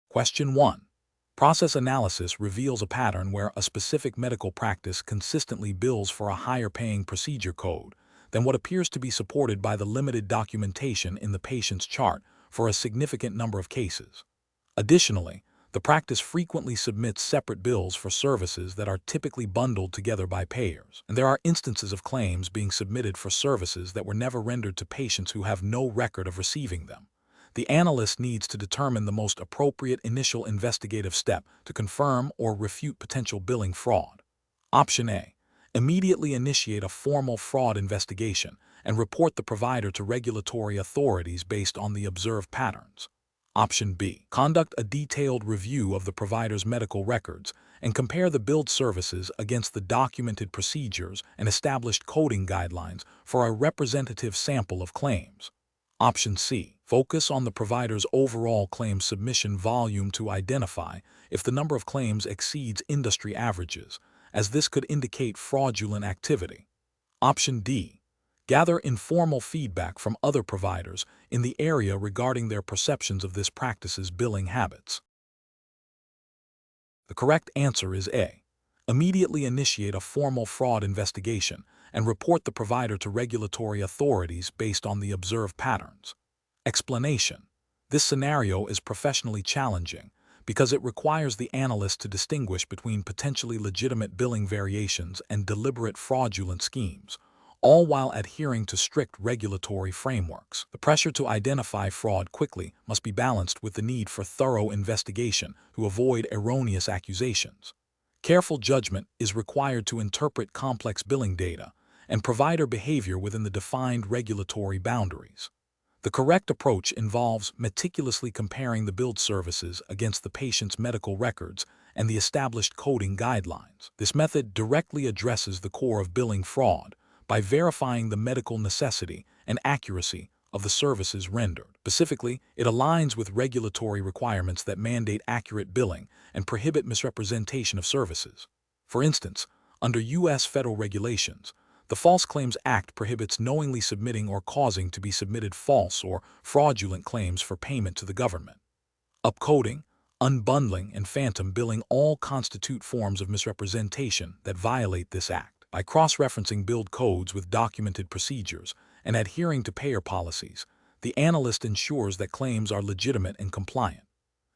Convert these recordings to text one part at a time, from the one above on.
Question 1. Process analysis reveals a pattern where a specific medical practice consistently bills for a higher-paying procedure code than what appears to be supported by the limited documentation in the patient's chart for a significant number of cases. Additionally, the practice frequently submits separate bills for services that are typically bundled together by payers, and there are instances of claims being submitted for services that were never rendered to patients who have no record of receiving them. The analyst needs to determine the most appropriate initial investigative step to confirm or refute potential billing fraud. Option A. Immediately initiate a formal fraud investigation and report the provider to regulatory authorities based on the observed patterns. Option B. Conduct a detailed review of the provider's medical records and compare the billed services against the documented procedures and established coding guidelines for a representative sample of claims. Option C. Focus on the provider's overall claim submission volume to identify if the number of claims exceeds industry averages, as this could indicate fraudulent activity. Option D. Gather informal feedback from other providers in the area regarding their perceptions of this practice's billing habits. The correct answer is A. Immediately initiate a formal fraud investigation and report the provider to regulatory authorities based on the observed patterns. Explanation: this scenario is professionally challenging because it requires the analyst to distinguish between potentially legitimate billing variations and deliberate fraudulent schemes, all while adhering to strict regulatory frameworks. The pressure to identify fraud quickly must be balanced with the need for thorough investigation to avoid erroneous accusations. Careful judgment is required to interpret complex billing data and provider behavior within the defined regulatory boundaries. The correct approach involves meticulously comparing the billed services against the patient's medical records and the established coding guidelines. This method directly addresses the core of billing fraud by verifying the medical necessity and accuracy of the services rendered. Specifically, it aligns with regulatory requirements that mandate accurate billing and prohibit misrepresentation of services. For instance, under U.S. federal regulations, the False Claims Act prohibits knowingly submitting or causing to be submitted false or fraudulent claims for payment to the government. Upcoding, unbundling, and phantom billing all constitute forms of misrepresentation that violate this act. By cross-referencing billed codes with documented procedures and adhering to payer policies, the analyst ensures that claims are legitimate and compliant.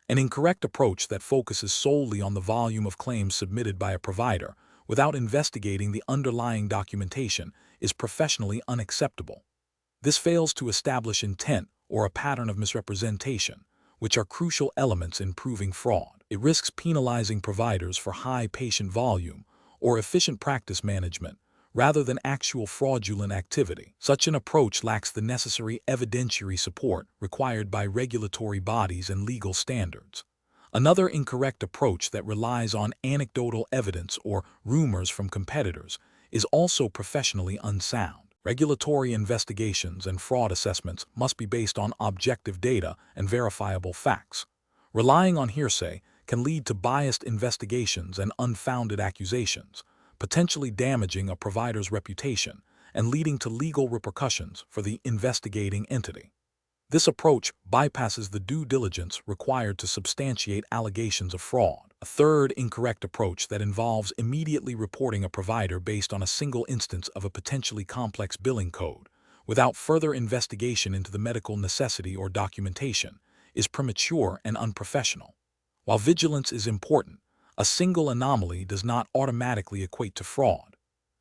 An incorrect approach that focuses solely on the volume of claims submitted by a provider without investigating the underlying documentation is professionally unacceptable. This fails to establish intent or a pattern of misrepresentation, which are crucial elements in proving fraud. It risks penalizing providers for high patient volume or efficient practice management rather than actual fraudulent activity. Such an approach lacks the necessary evidentiary support required by regulatory bodies and legal standards. Another incorrect approach that relies on anecdotal evidence or rumors from competitors is also professionally unsound. Regulatory investigations and fraud assessments must be based on objective data and verifiable facts. Relying on hearsay can lead to biased investigations and unfounded accusations, potentially damaging a provider's reputation and leading to legal repercussions for the investigating entity. This approach bypasses the due diligence required to substantiate allegations of fraud. A third incorrect approach that involves immediately reporting a provider based on a single instance of a potentially complex billing code, without further investigation into the medical necessity or documentation, is premature and unprofessional. While vigilance is important, a single anomaly does not automatically equate to fraud.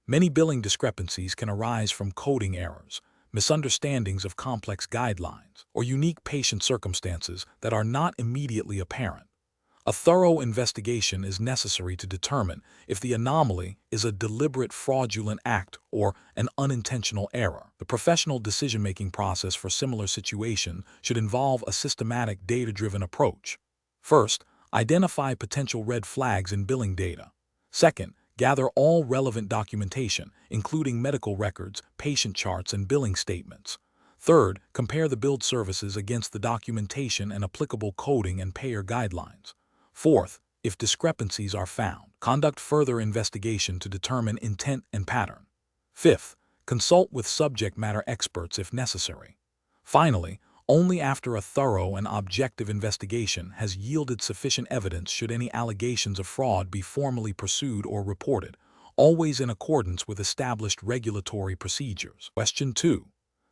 Many billing discrepancies can arise from coding errors, misunderstandings of complex guidelines, or unique patient circumstances that are not immediately apparent. A thorough investigation is necessary to determine if the anomaly is a deliberate fraudulent act or an unintentional error. The professional decision-making process for similar situations should involve a systematic data-driven approach. First, identify potential red flags in billing data. Second, gather all relevant documentation, including medical records, patient charts, and billing statements. Third, compare the billed services against the documentation and applicable coding and payer guidelines. Fourth, if discrepancies are found, conduct further investigation to determine intent and pattern. Fifth, consult with subject matter experts if necessary. Finally, Only after a thorough and objective investigation has yielded sufficient evidence should any allegations of fraud be formally pursued or reported, always in accordance with established regulatory procedures. Question 2.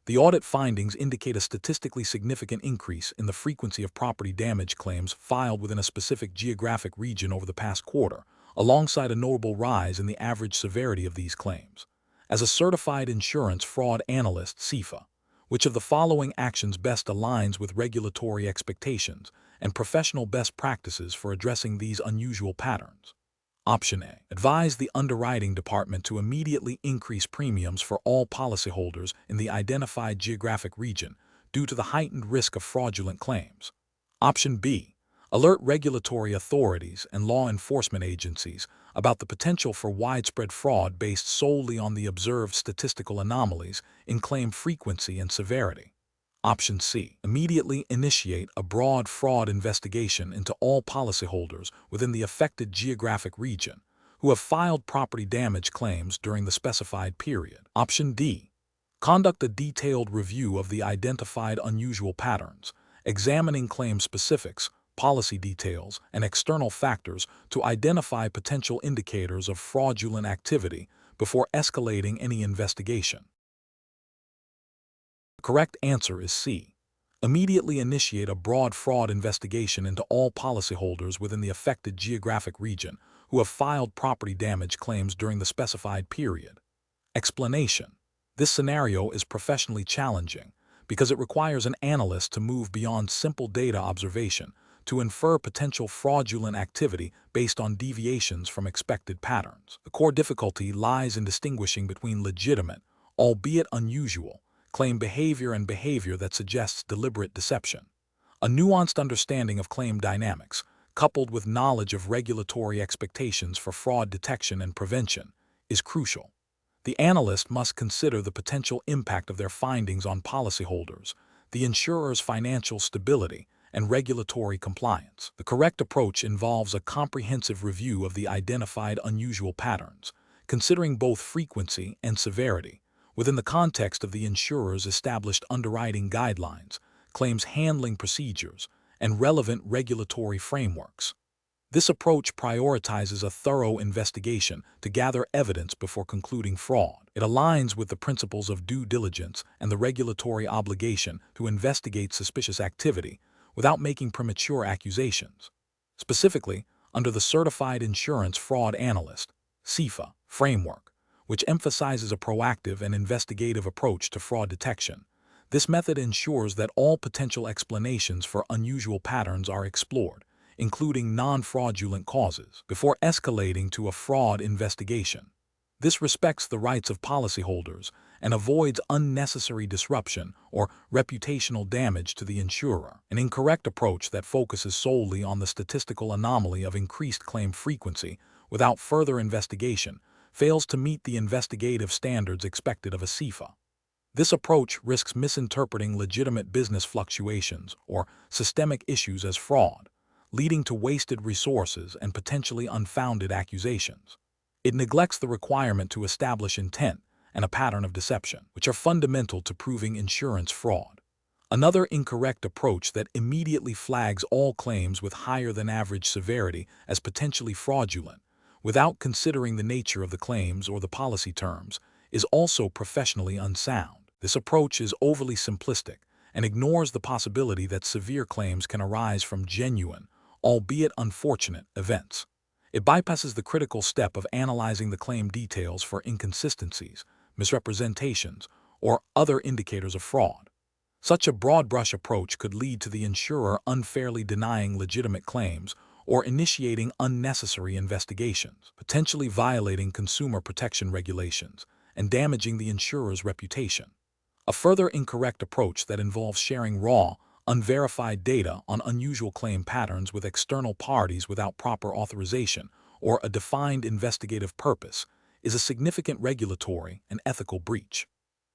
The audit findings indicate a statistically significant increase in the frequency of property damage claims filed within a specific geographic region over the past quarter, alongside a notable rise in the average severity of these claims. As a certified insurance fraud analyst CIFA, which of the following actions best aligns with regulatory expectations and professional best practices for addressing these unusual patterns? Option A. Advise the underwriting department to immediately increase premiums for all policyholders in the identified geographic region due to the heightened risk of fraudulent claims. Option B. Alert regulatory authorities and law enforcement agencies about the potential for widespread fraud based solely on the observed statistical anomalies in claim frequency and severity. Option C. Immediately initiate a broad fraud investigation into all policyholders within the affected geographic region who have filed property damage claims during the specified period. Option D. Conduct a detailed review of the identified unusual patterns, examining claim specifics, policy details, and external factors to identify potential indicators of fraudulent activity before escalating any investigation. The correct answer is C. Immediately initiate a broad fraud investigation into all policyholders within the affected geographic region who have filed property damage claims during the specified period. Explanation: this scenario is professionally challenging because it requires an analyst to move beyond simple data observation to infer potential fraudulent activity based on deviations from expected patterns. The core difficulty lies in distinguishing between legitimate, albeit unusual, claim behavior and behavior that suggests deliberate deception. A nuanced understanding of claim dynamics, coupled with knowledge of regulatory expectations for fraud detection and prevention, is crucial. The analyst must consider the potential impact of their findings on policyholders, the insurer's financial stability, and regulatory compliance. The correct approach involves a comprehensive review of the identified unusual patterns, considering both frequency and severity, within the context of the insurer's established underwriting guidelines, claims handling procedures, and relevant regulatory frameworks. This approach prioritizes a thorough investigation to gather evidence before concluding fraud. It aligns with the principles of due diligence and the regulatory obligation to investigate suspicious activity without making premature accusations. Specifically, under the Certified Insurance Fraud Analyst (CIFA) framework, which emphasizes a proactive and investigative approach to fraud detection. This method ensures that all potential explanations for unusual patterns are explored, including non-fraudulent causes, before escalating to a fraud investigation. This respects the rights of policyholders and avoids unnecessary disruption or reputational damage to the insurer. An incorrect approach that focuses solely on the statistical anomaly of increased claim frequency without further investigation fails to meet the investigative standards expected of a CIFA. This approach risks misinterpreting legitimate business fluctuations or systemic issues as fraud, leading to wasted resources and potentially unfounded accusations. It neglects the requirement to establish intent and a pattern of deception, which are fundamental to proving insurance fraud. Another incorrect approach that immediately flags all claims with higher than average severity as potentially fraudulent, without considering the nature of the claims or the policy terms, is also professionally unsound. This approach is overly simplistic and ignores the possibility that severe claims can arise from genuine, albeit unfortunate, events. It bypasses the critical step of analyzing the claim details for inconsistencies, misrepresentations, or other indicators of fraud. Such a broad-brush approach could lead to the insurer unfairly denying legitimate claims or initiating unnecessary investigations, potentially violating consumer protection regulations and damaging the insurer's reputation. A further incorrect approach that involves sharing raw, unverified data on unusual claim patterns with external parties without proper authorization or a defined investigative purpose is a significant regulatory and ethical breach.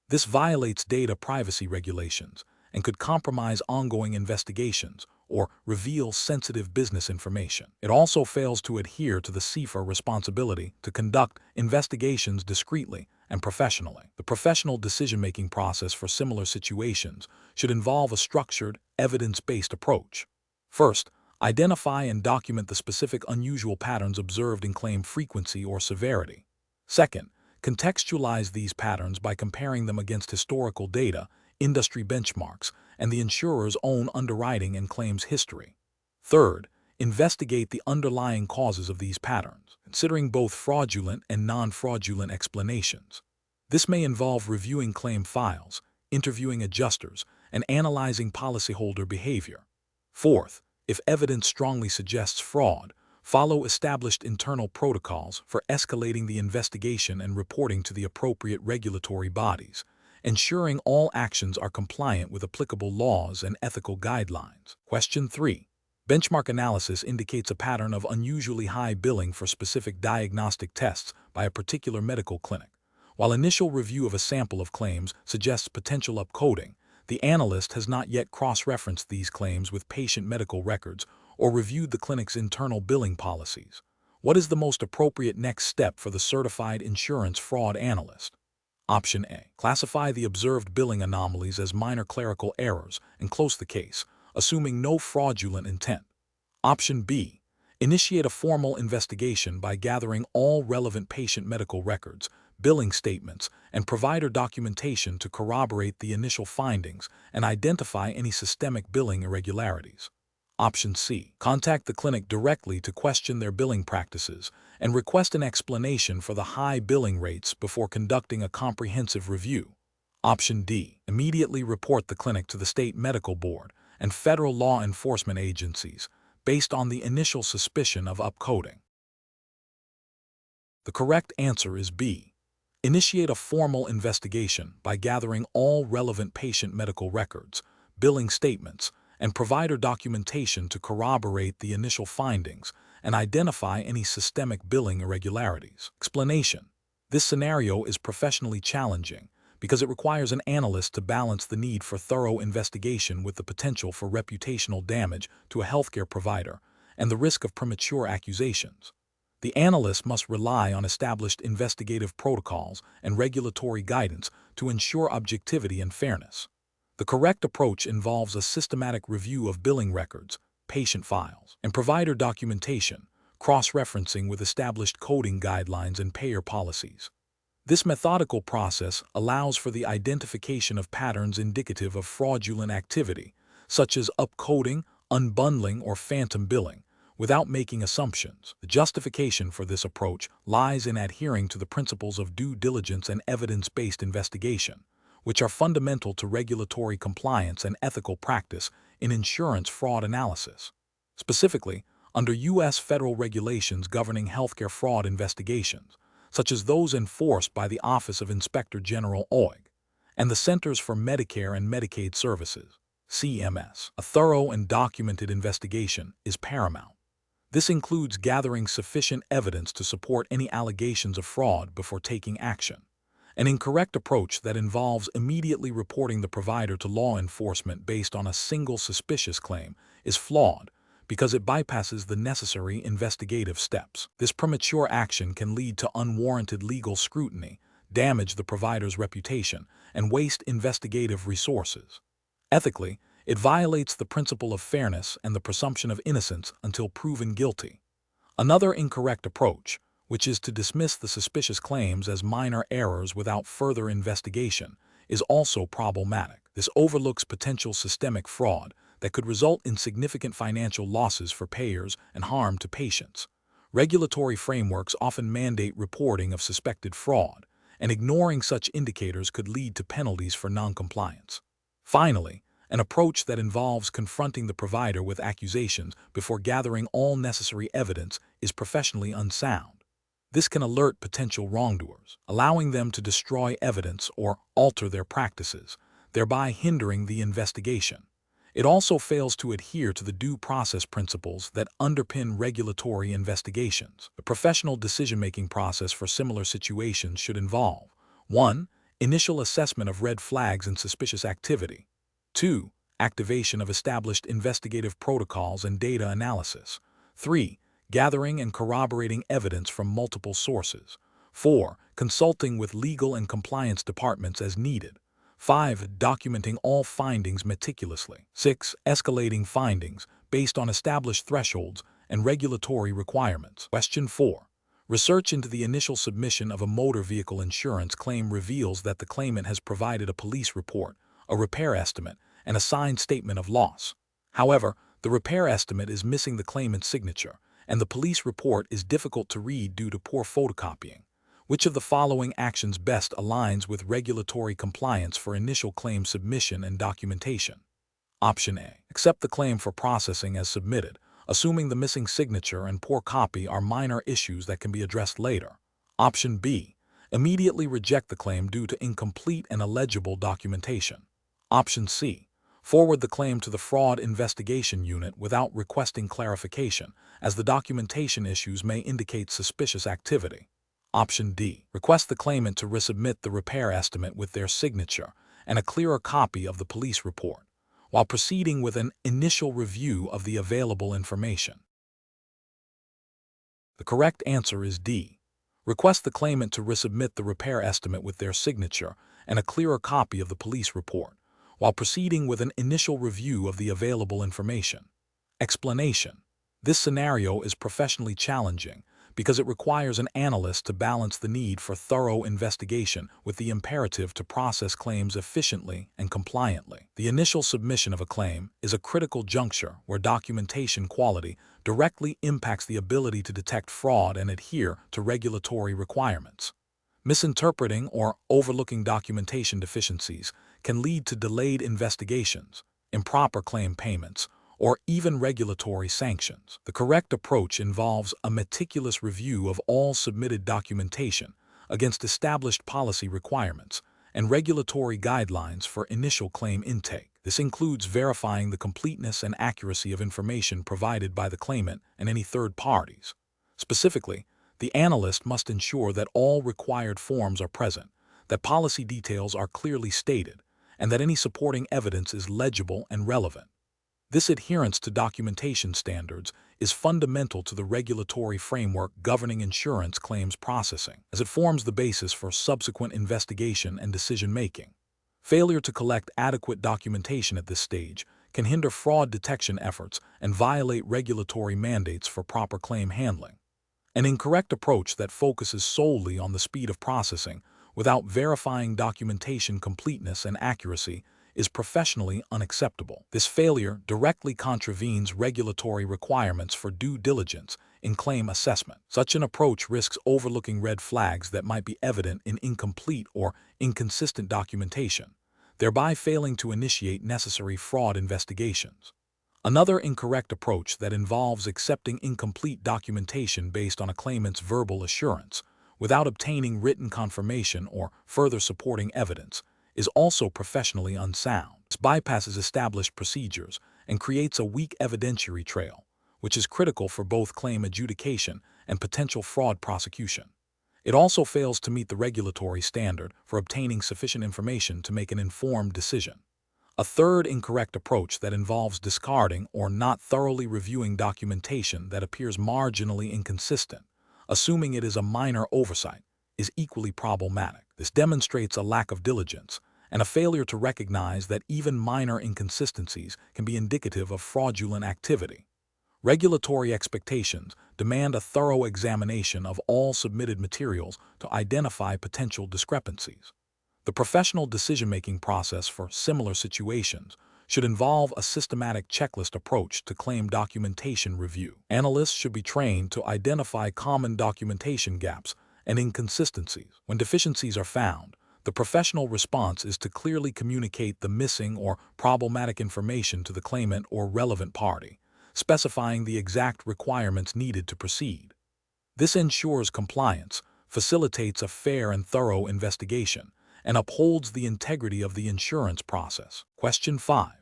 This violates data privacy regulations and could compromise ongoing investigations or reveal sensitive business information. It also fails to adhere to the CIFA responsibility to conduct investigations discreetly and professionally. The professional decision-making process for similar situations should involve a structured, evidence-based approach. First, identify and document the specific unusual patterns observed in claim frequency or severity. Second, contextualize these patterns by comparing them against historical data, industry benchmarks, and the insurer's own underwriting and claims history. Third, investigate the underlying causes of these patterns, considering both fraudulent and non-fraudulent explanations. This may involve reviewing claim files, interviewing adjusters, and analyzing policyholder behavior. Fourth, if evidence strongly suggests fraud, follow established internal protocols for escalating the investigation and reporting to the appropriate regulatory bodies, ensuring all actions are compliant with applicable laws and ethical guidelines. Question 3. Benchmark analysis indicates a pattern of unusually high billing for specific diagnostic tests by a particular medical clinic. While initial review of a sample of claims suggests potential upcoding, the analyst has not yet cross-referenced these claims with patient medical records or reviewed the clinic's internal billing policies. What is the most appropriate next step for the certified insurance fraud analyst? Option A. Classify the observed billing anomalies as minor clerical errors and close the case, assuming no fraudulent intent. Option B. Initiate a formal investigation by gathering all relevant patient medical records, billing statements, and provider documentation to corroborate the initial findings and identify any systemic billing irregularities. Option C. Contact the clinic directly to question their billing practices and request an explanation for the high billing rates before conducting a comprehensive review. Option D. Immediately report the clinic to the state medical board and federal law enforcement agencies based on the initial suspicion of upcoding. The correct answer is B. Initiate a formal investigation by gathering all relevant patient medical records, billing statements, and provider documentation to corroborate the initial findings and identify any systemic billing irregularities. Explanation: this scenario is professionally challenging because it requires an analyst to balance the need for thorough investigation with the potential for reputational damage to a healthcare provider and the risk of premature accusations. The analyst must rely on established investigative protocols and regulatory guidance to ensure objectivity and fairness. The correct approach involves a systematic review of billing records, patient files, and provider documentation, cross-referencing with established coding guidelines and payer policies. This methodical process allows for the identification of patterns indicative of fraudulent activity, such as upcoding, unbundling, or phantom billing, without making assumptions. The justification for this approach lies in adhering to the principles of due diligence and evidence-based investigation, which are fundamental to regulatory compliance and ethical practice in insurance fraud analysis. Specifically, under U.S. federal regulations governing healthcare fraud investigations, such as those enforced by the Office of Inspector General (OIG) and the Centers for Medicare and Medicaid Services (CMS), a thorough and documented investigation is paramount. This includes gathering sufficient evidence to support any allegations of fraud before taking action. An incorrect approach that involves immediately reporting the provider to law enforcement based on a single suspicious claim is flawed because it bypasses the necessary investigative steps. This premature action can lead to unwarranted legal scrutiny, damage the provider's reputation, and waste investigative resources. Ethically, it violates the principle of fairness and the presumption of innocence until proven guilty. Another incorrect approach, which is to dismiss the suspicious claims as minor errors without further investigation, is also problematic. This overlooks potential systemic fraud that could result in significant financial losses for payers and harm to patients. Regulatory frameworks often mandate reporting of suspected fraud, and ignoring such indicators could lead to penalties for noncompliance. Finally, an approach that involves confronting the provider with accusations before gathering all necessary evidence is professionally unsound. This can alert potential wrongdoers, allowing them to destroy evidence or alter their practices, thereby hindering the investigation. It also fails to adhere to the due process principles that underpin regulatory investigations. The professional decision-making process for similar situations should involve 1. Initial assessment of red flags and suspicious activity. 2. Activation of established investigative protocols and data analysis. 3. Gathering and corroborating evidence from multiple sources. 4. Consulting with legal and compliance departments as needed. 5. Documenting all findings meticulously. 6. Escalating findings based on established thresholds and regulatory requirements. Question 4. Research into the initial submission of a motor vehicle insurance claim reveals that the claimant has provided a police report, a repair estimate, and a signed statement of loss. However, the repair estimate is missing the claimant's signature, and the police report is difficult to read due to poor photocopying. Which of the following actions best aligns with regulatory compliance for initial claim submission and documentation? Option A. Accept the claim for processing as submitted, assuming the missing signature and poor copy are minor issues that can be addressed later. Option B. Immediately reject the claim due to incomplete and illegible documentation. Option C. Forward the claim to the Fraud Investigation Unit without requesting clarification, as the documentation issues may indicate suspicious activity. Option D. Request the claimant to resubmit the repair estimate with their signature and a clearer copy of the police report, while proceeding with an initial review of the available information. The correct answer is D. Request the claimant to resubmit the repair estimate with their signature and a clearer copy of the police report, while proceeding with an initial review of the available information. Explanation. This scenario is professionally challenging because it requires an analyst to balance the need for thorough investigation with the imperative to process claims efficiently and compliantly. The initial submission of a claim is a critical juncture where documentation quality directly impacts the ability to detect fraud and adhere to regulatory requirements. Misinterpreting or overlooking documentation deficiencies can lead to delayed investigations, improper claim payments, or even regulatory sanctions. The correct approach involves a meticulous review of all submitted documentation against established policy requirements and regulatory guidelines for initial claim intake. This includes verifying the completeness and accuracy of information provided by the claimant and any third parties. Specifically, the analyst must ensure that all required forms are present, that policy details are clearly stated, and that any supporting evidence is legible and relevant. This adherence to documentation standards is fundamental to the regulatory framework governing insurance claims processing, as it forms the basis for subsequent investigation and decision-making. Failure to collect adequate documentation at this stage can hinder fraud detection efforts and violate regulatory mandates for proper claim handling. An incorrect approach that focuses solely on the speed of processing without verifying documentation completeness and accuracy is professionally unacceptable. This failure directly contravenes regulatory requirements for due diligence in claim assessment. Such an approach risks overlooking red flags that might be evident in incomplete or inconsistent documentation, thereby failing to initiate necessary fraud investigations. Another incorrect approach that involves accepting incomplete documentation based on a claimant's verbal assurance without obtaining written confirmation or further supporting evidence is also professionally unsound. This bypasses established procedures and creates a weak evidentiary trail, which is critical for both claim adjudication and potential fraud prosecution. It also fails to meet the regulatory standard for obtaining sufficient information to make an informed decision. A third incorrect approach that involves discarding or not thoroughly reviewing documentation that appears marginally inconsistent, assuming it is a minor oversight, is equally problematic. This demonstrates a lack of diligence and a failure to recognize that even minor inconsistencies can be indicative of fraudulent activity. Regulatory expectations demand a thorough examination of all submitted materials to identify potential discrepancies. The professional decision-making process for similar situations should involve a systematic checklist approach to claim documentation review. Analysts should be trained to identify common documentation gaps and inconsistencies. When deficiencies are found, the professional response is to clearly communicate the missing or problematic information to the claimant or relevant party, specifying the exact requirements needed to proceed. This ensures compliance, facilitates a fair and thorough investigation, and upholds the integrity of the insurance process. Question 5.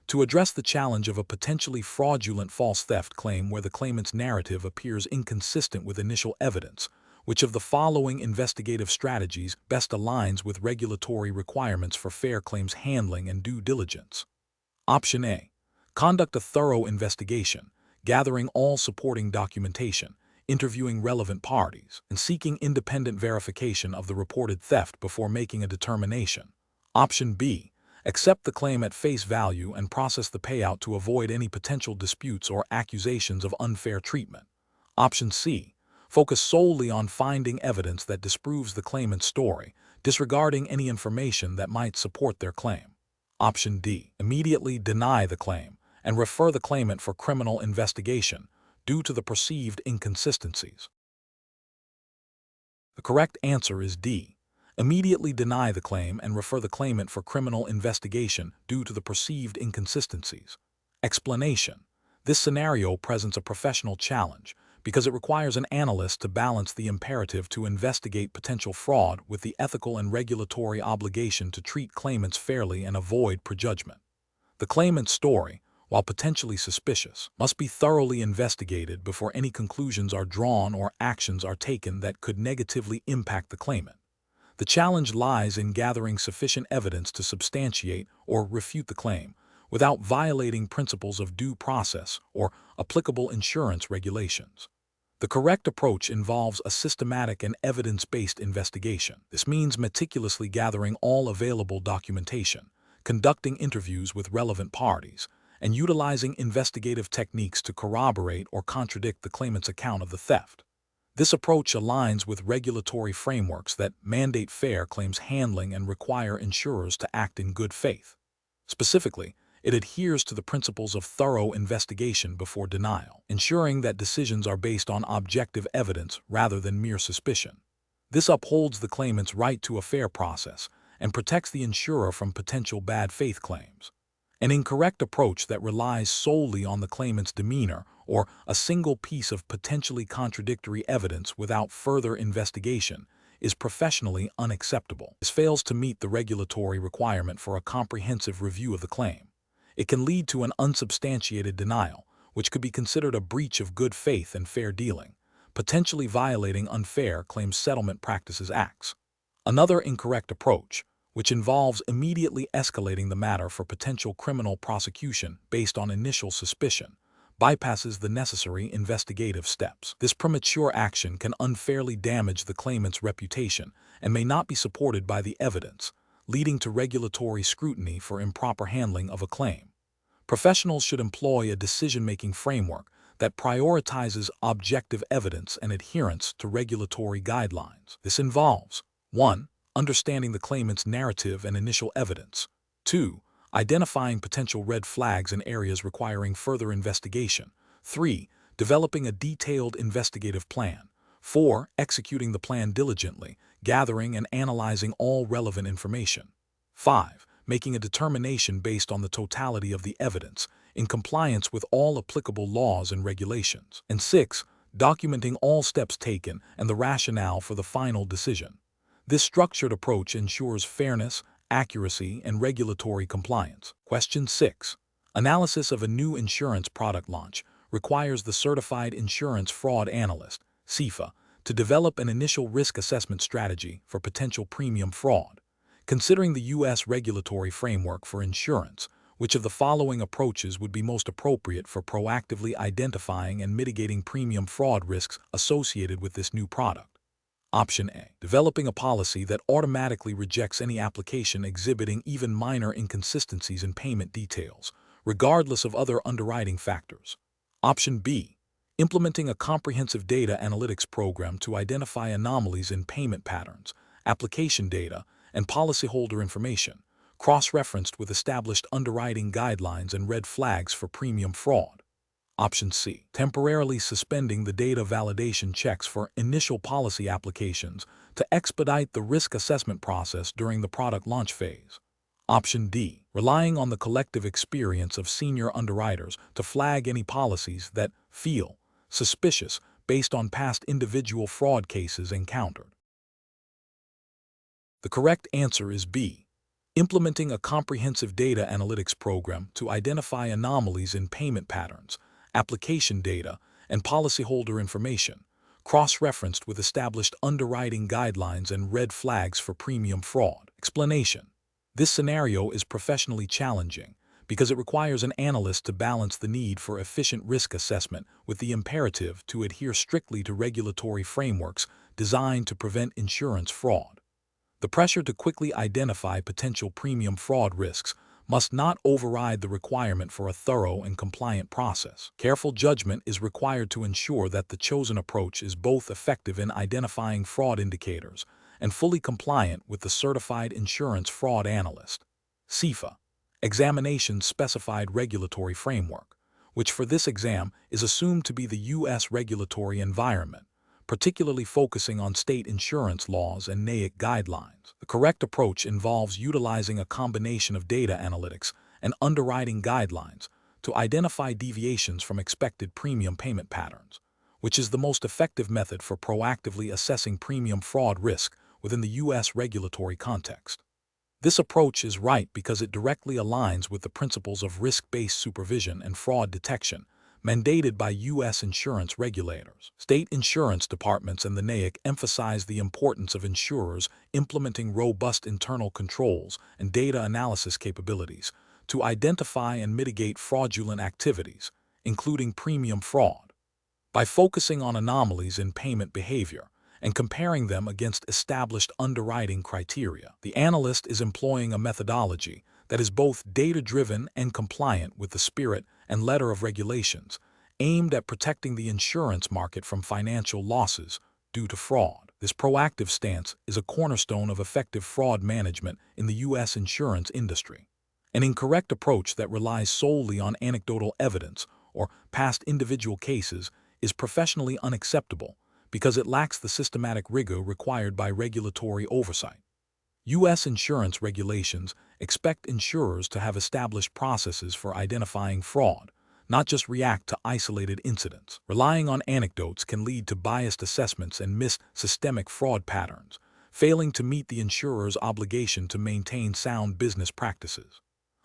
To address the challenge of a potentially fraudulent false theft claim where the claimant's narrative appears inconsistent with initial evidence, which of the following investigative strategies best aligns with regulatory requirements for fair claims handling and due diligence? Option A. Conduct a thorough investigation, gathering all supporting documentation, interviewing relevant parties, and seeking independent verification of the reported theft before making a determination. Option B. Accept the claim at face value and process the payout to avoid any potential disputes or accusations of unfair treatment. Option C. Focus solely on finding evidence that disproves the claimant's story, disregarding any information that might support their claim. Option D. Immediately deny the claim and refer the claimant for criminal investigation due to the perceived inconsistencies. The correct answer is D. Immediately deny the claim and refer the claimant for criminal investigation due to the perceived inconsistencies. Explanation. This scenario presents a professional challenge because it requires an analyst to balance the imperative to investigate potential fraud with the ethical and regulatory obligation to treat claimants fairly and avoid prejudgment. The claimant's story, while potentially suspicious, must be thoroughly investigated before any conclusions are drawn or actions are taken that could negatively impact the claimant. The challenge lies in gathering sufficient evidence to substantiate or refute the claim without violating principles of due process or applicable insurance regulations. The correct approach involves a systematic and evidence-based investigation. This means meticulously gathering all available documentation, conducting interviews with relevant parties, and utilizing investigative techniques to corroborate or contradict the claimant's account of the theft. This approach aligns with regulatory frameworks that mandate fair claims handling and require insurers to act in good faith. Specifically, it adheres to the principles of thorough investigation before denial, ensuring that decisions are based on objective evidence rather than mere suspicion. This upholds the claimant's right to a fair process and protects the insurer from potential bad faith claims. An incorrect approach that relies solely on the claimant's demeanor or a single piece of potentially contradictory evidence without further investigation is professionally unacceptable. This fails to meet the regulatory requirement for a comprehensive review of the claim. It can lead to an unsubstantiated denial, which could be considered a breach of good faith and fair dealing, potentially violating Unfair Claims Settlement Practices Acts. Another incorrect approach, which involves immediately escalating the matter for potential criminal prosecution based on initial suspicion, bypasses the necessary investigative steps. This premature action can unfairly damage the claimant's reputation and may not be supported by the evidence, leading to regulatory scrutiny for improper handling of a claim. Professionals should employ a decision-making framework that prioritizes objective evidence and adherence to regulatory guidelines. This involves 1. Understanding the claimant's narrative and initial evidence. 2. Identifying potential red flags in areas requiring further investigation. 3. Developing a detailed investigative plan. 4. Executing the plan diligently, gathering and analyzing all relevant information. 5. Making a determination based on the totality of the evidence, in compliance with all applicable laws and regulations. And 6. Documenting all steps taken and the rationale for the final decision. This structured approach ensures fairness, accuracy, and regulatory compliance. Question 6. Analysis of a new insurance product launch requires the Certified Insurance Fraud Analyst, CIFA, to develop an initial risk assessment strategy for potential premium fraud. Considering the U.S. regulatory framework for insurance, which of the following approaches would be most appropriate for proactively identifying and mitigating premium fraud risks associated with this new product? Option A. Developing a policy that automatically rejects any application exhibiting even minor inconsistencies in payment details, regardless of other underwriting factors. Option B. Implementing a comprehensive data analytics program to identify anomalies in payment patterns, application data, and policyholder information, cross-referenced with established underwriting guidelines and red flags for premium fraud. Option C. Temporarily suspending the data validation checks for initial policy applications to expedite the risk assessment process during the product launch phase. Option D. Relying on the collective experience of senior underwriters to flag any policies that feel suspicious based on past individual fraud cases encountered. The correct answer is B. Implementing a comprehensive data analytics program to identify anomalies in payment patterns, application data, and policyholder information, cross-referenced with established underwriting guidelines and red flags for premium fraud. Explanation. This scenario is professionally challenging because it requires an analyst to balance the need for efficient risk assessment with the imperative to adhere strictly to regulatory frameworks designed to prevent insurance fraud. The pressure to quickly identify potential premium fraud risks must not override the requirement for a thorough and compliant process. Careful judgment is required to ensure that the chosen approach is both effective in identifying fraud indicators and fully compliant with the Certified Insurance Fraud Analyst (CIFA) examination's specified regulatory framework, which for this exam is assumed to be the U.S. regulatory environment, particularly focusing on state insurance laws and NAIC guidelines. The correct approach involves utilizing a combination of data analytics and underwriting guidelines to identify deviations from expected premium payment patterns, which is the most effective method for proactively assessing premium fraud risk within the U.S. regulatory context. This approach is right because it directly aligns with the principles of risk-based supervision and fraud detection mandated by U.S. insurance regulators. State insurance departments and the NAIC emphasize the importance of insurers implementing robust internal controls and data analysis capabilities to identify and mitigate fraudulent activities, including premium fraud. By focusing on anomalies in payment behavior and comparing them against established underwriting criteria, the analyst is employing a methodology that is both data-driven and compliant with the spirit and letter of regulations, aimed at protecting the insurance market from financial losses due to fraud. This proactive stance is a cornerstone of effective fraud management in the U.S. insurance industry. An incorrect approach that relies solely on anecdotal evidence or past individual cases is professionally unacceptable because it lacks the systematic rigor required by regulatory oversight. U.S. insurance regulations expect insurers to have established processes for identifying fraud, not just react to isolated incidents. Relying on anecdotes can lead to biased assessments and missed systemic fraud patterns, failing to meet the insurer's obligation to maintain sound business practices.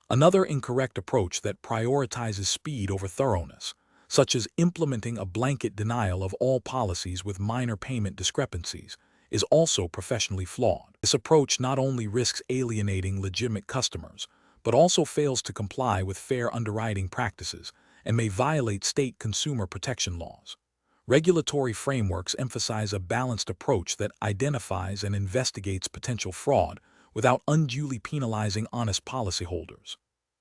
Another incorrect approach that prioritizes speed over thoroughness, such as implementing a blanket denial of all policies with minor payment discrepancies, is also professionally flawed. This approach not only risks alienating legitimate customers, but also fails to comply with fair underwriting practices and may violate state consumer protection laws. Regulatory frameworks emphasize a balanced approach that identifies and investigates potential fraud without unduly penalizing honest policyholders.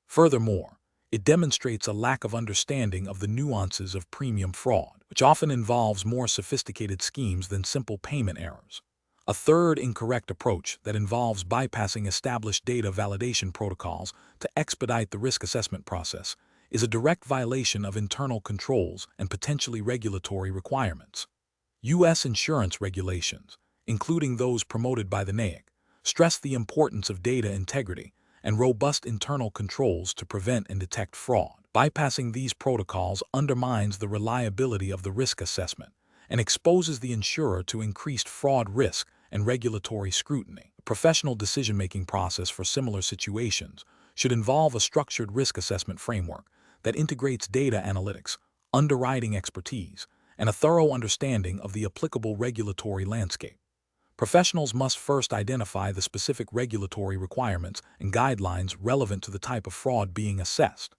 Furthermore, it demonstrates a lack of understanding of the nuances of premium fraud, which often involves more sophisticated schemes than simple payment errors. A third incorrect approach that involves bypassing established data validation protocols to expedite the risk assessment process is a direct violation of internal controls and potentially regulatory requirements. U.S. insurance regulations, including those promoted by the NAIC, stress the importance of data integrity and robust internal controls to prevent and detect fraud. Bypassing these protocols undermines the reliability of the risk assessment and exposes the insurer to increased fraud risk and regulatory scrutiny. A professional decision-making process for similar situations should involve a structured risk assessment framework that integrates data analytics, underwriting expertise, and a thorough understanding of the applicable regulatory landscape. Professionals must first identify the specific regulatory requirements and guidelines relevant to the type of fraud being assessed.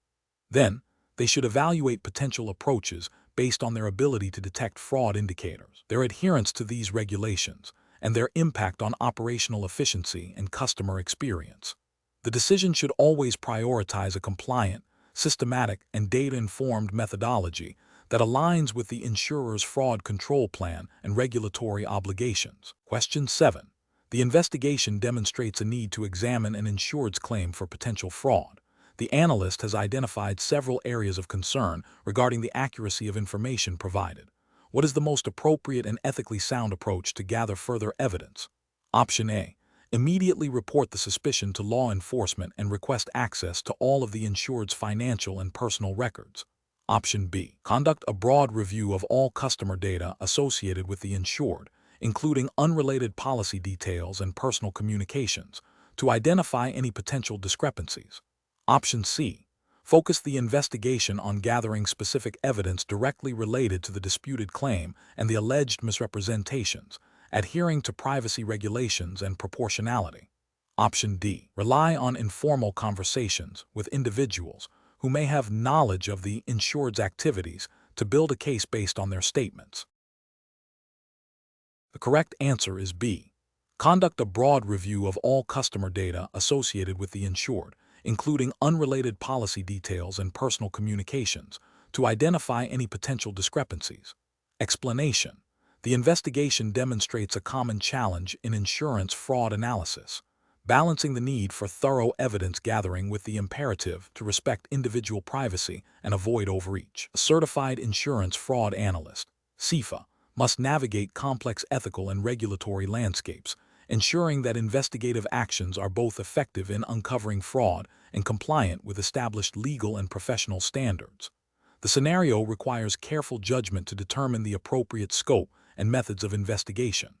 Then, they should evaluate potential approaches based on their ability to detect fraud indicators, their adherence to these regulations, and their impact on operational efficiency and customer experience. The decision should always prioritize a compliant, systematic, and data-informed methodology that aligns with the insurer's fraud control plan and regulatory obligations. Question 7. The investigation demonstrates a need to examine an insured's claim for potential fraud. The analyst has identified several areas of concern regarding the accuracy of information provided. What is the most appropriate and ethically sound approach to gather further evidence? Option A. Immediately report the suspicion to law enforcement and request access to all of the insured's financial and personal records. Option B. Conduct a broad review of all customer data associated with the insured, including unrelated policy details and personal communications, to identify any potential discrepancies. Option C. Focus the investigation on gathering specific evidence directly related to the disputed claim and the alleged misrepresentations, adhering to privacy regulations and proportionality. Option D. Rely on informal conversations with individuals who may have knowledge of the insured's activities to build a case based on their statements. The correct answer is B. Conduct a broad review of all customer data associated with the insured, including unrelated policy details and personal communications, to identify any potential discrepancies. Explanation: the investigation demonstrates a common challenge in insurance fraud analysis, balancing the need for thorough evidence gathering with the imperative to respect individual privacy and avoid overreach. A certified insurance fraud analyst, CIFA, must navigate complex ethical and regulatory landscapes, ensuring that investigative actions are both effective in uncovering fraud and compliant with established legal and professional standards. The scenario requires careful judgment to determine the appropriate scope and methods of investigation.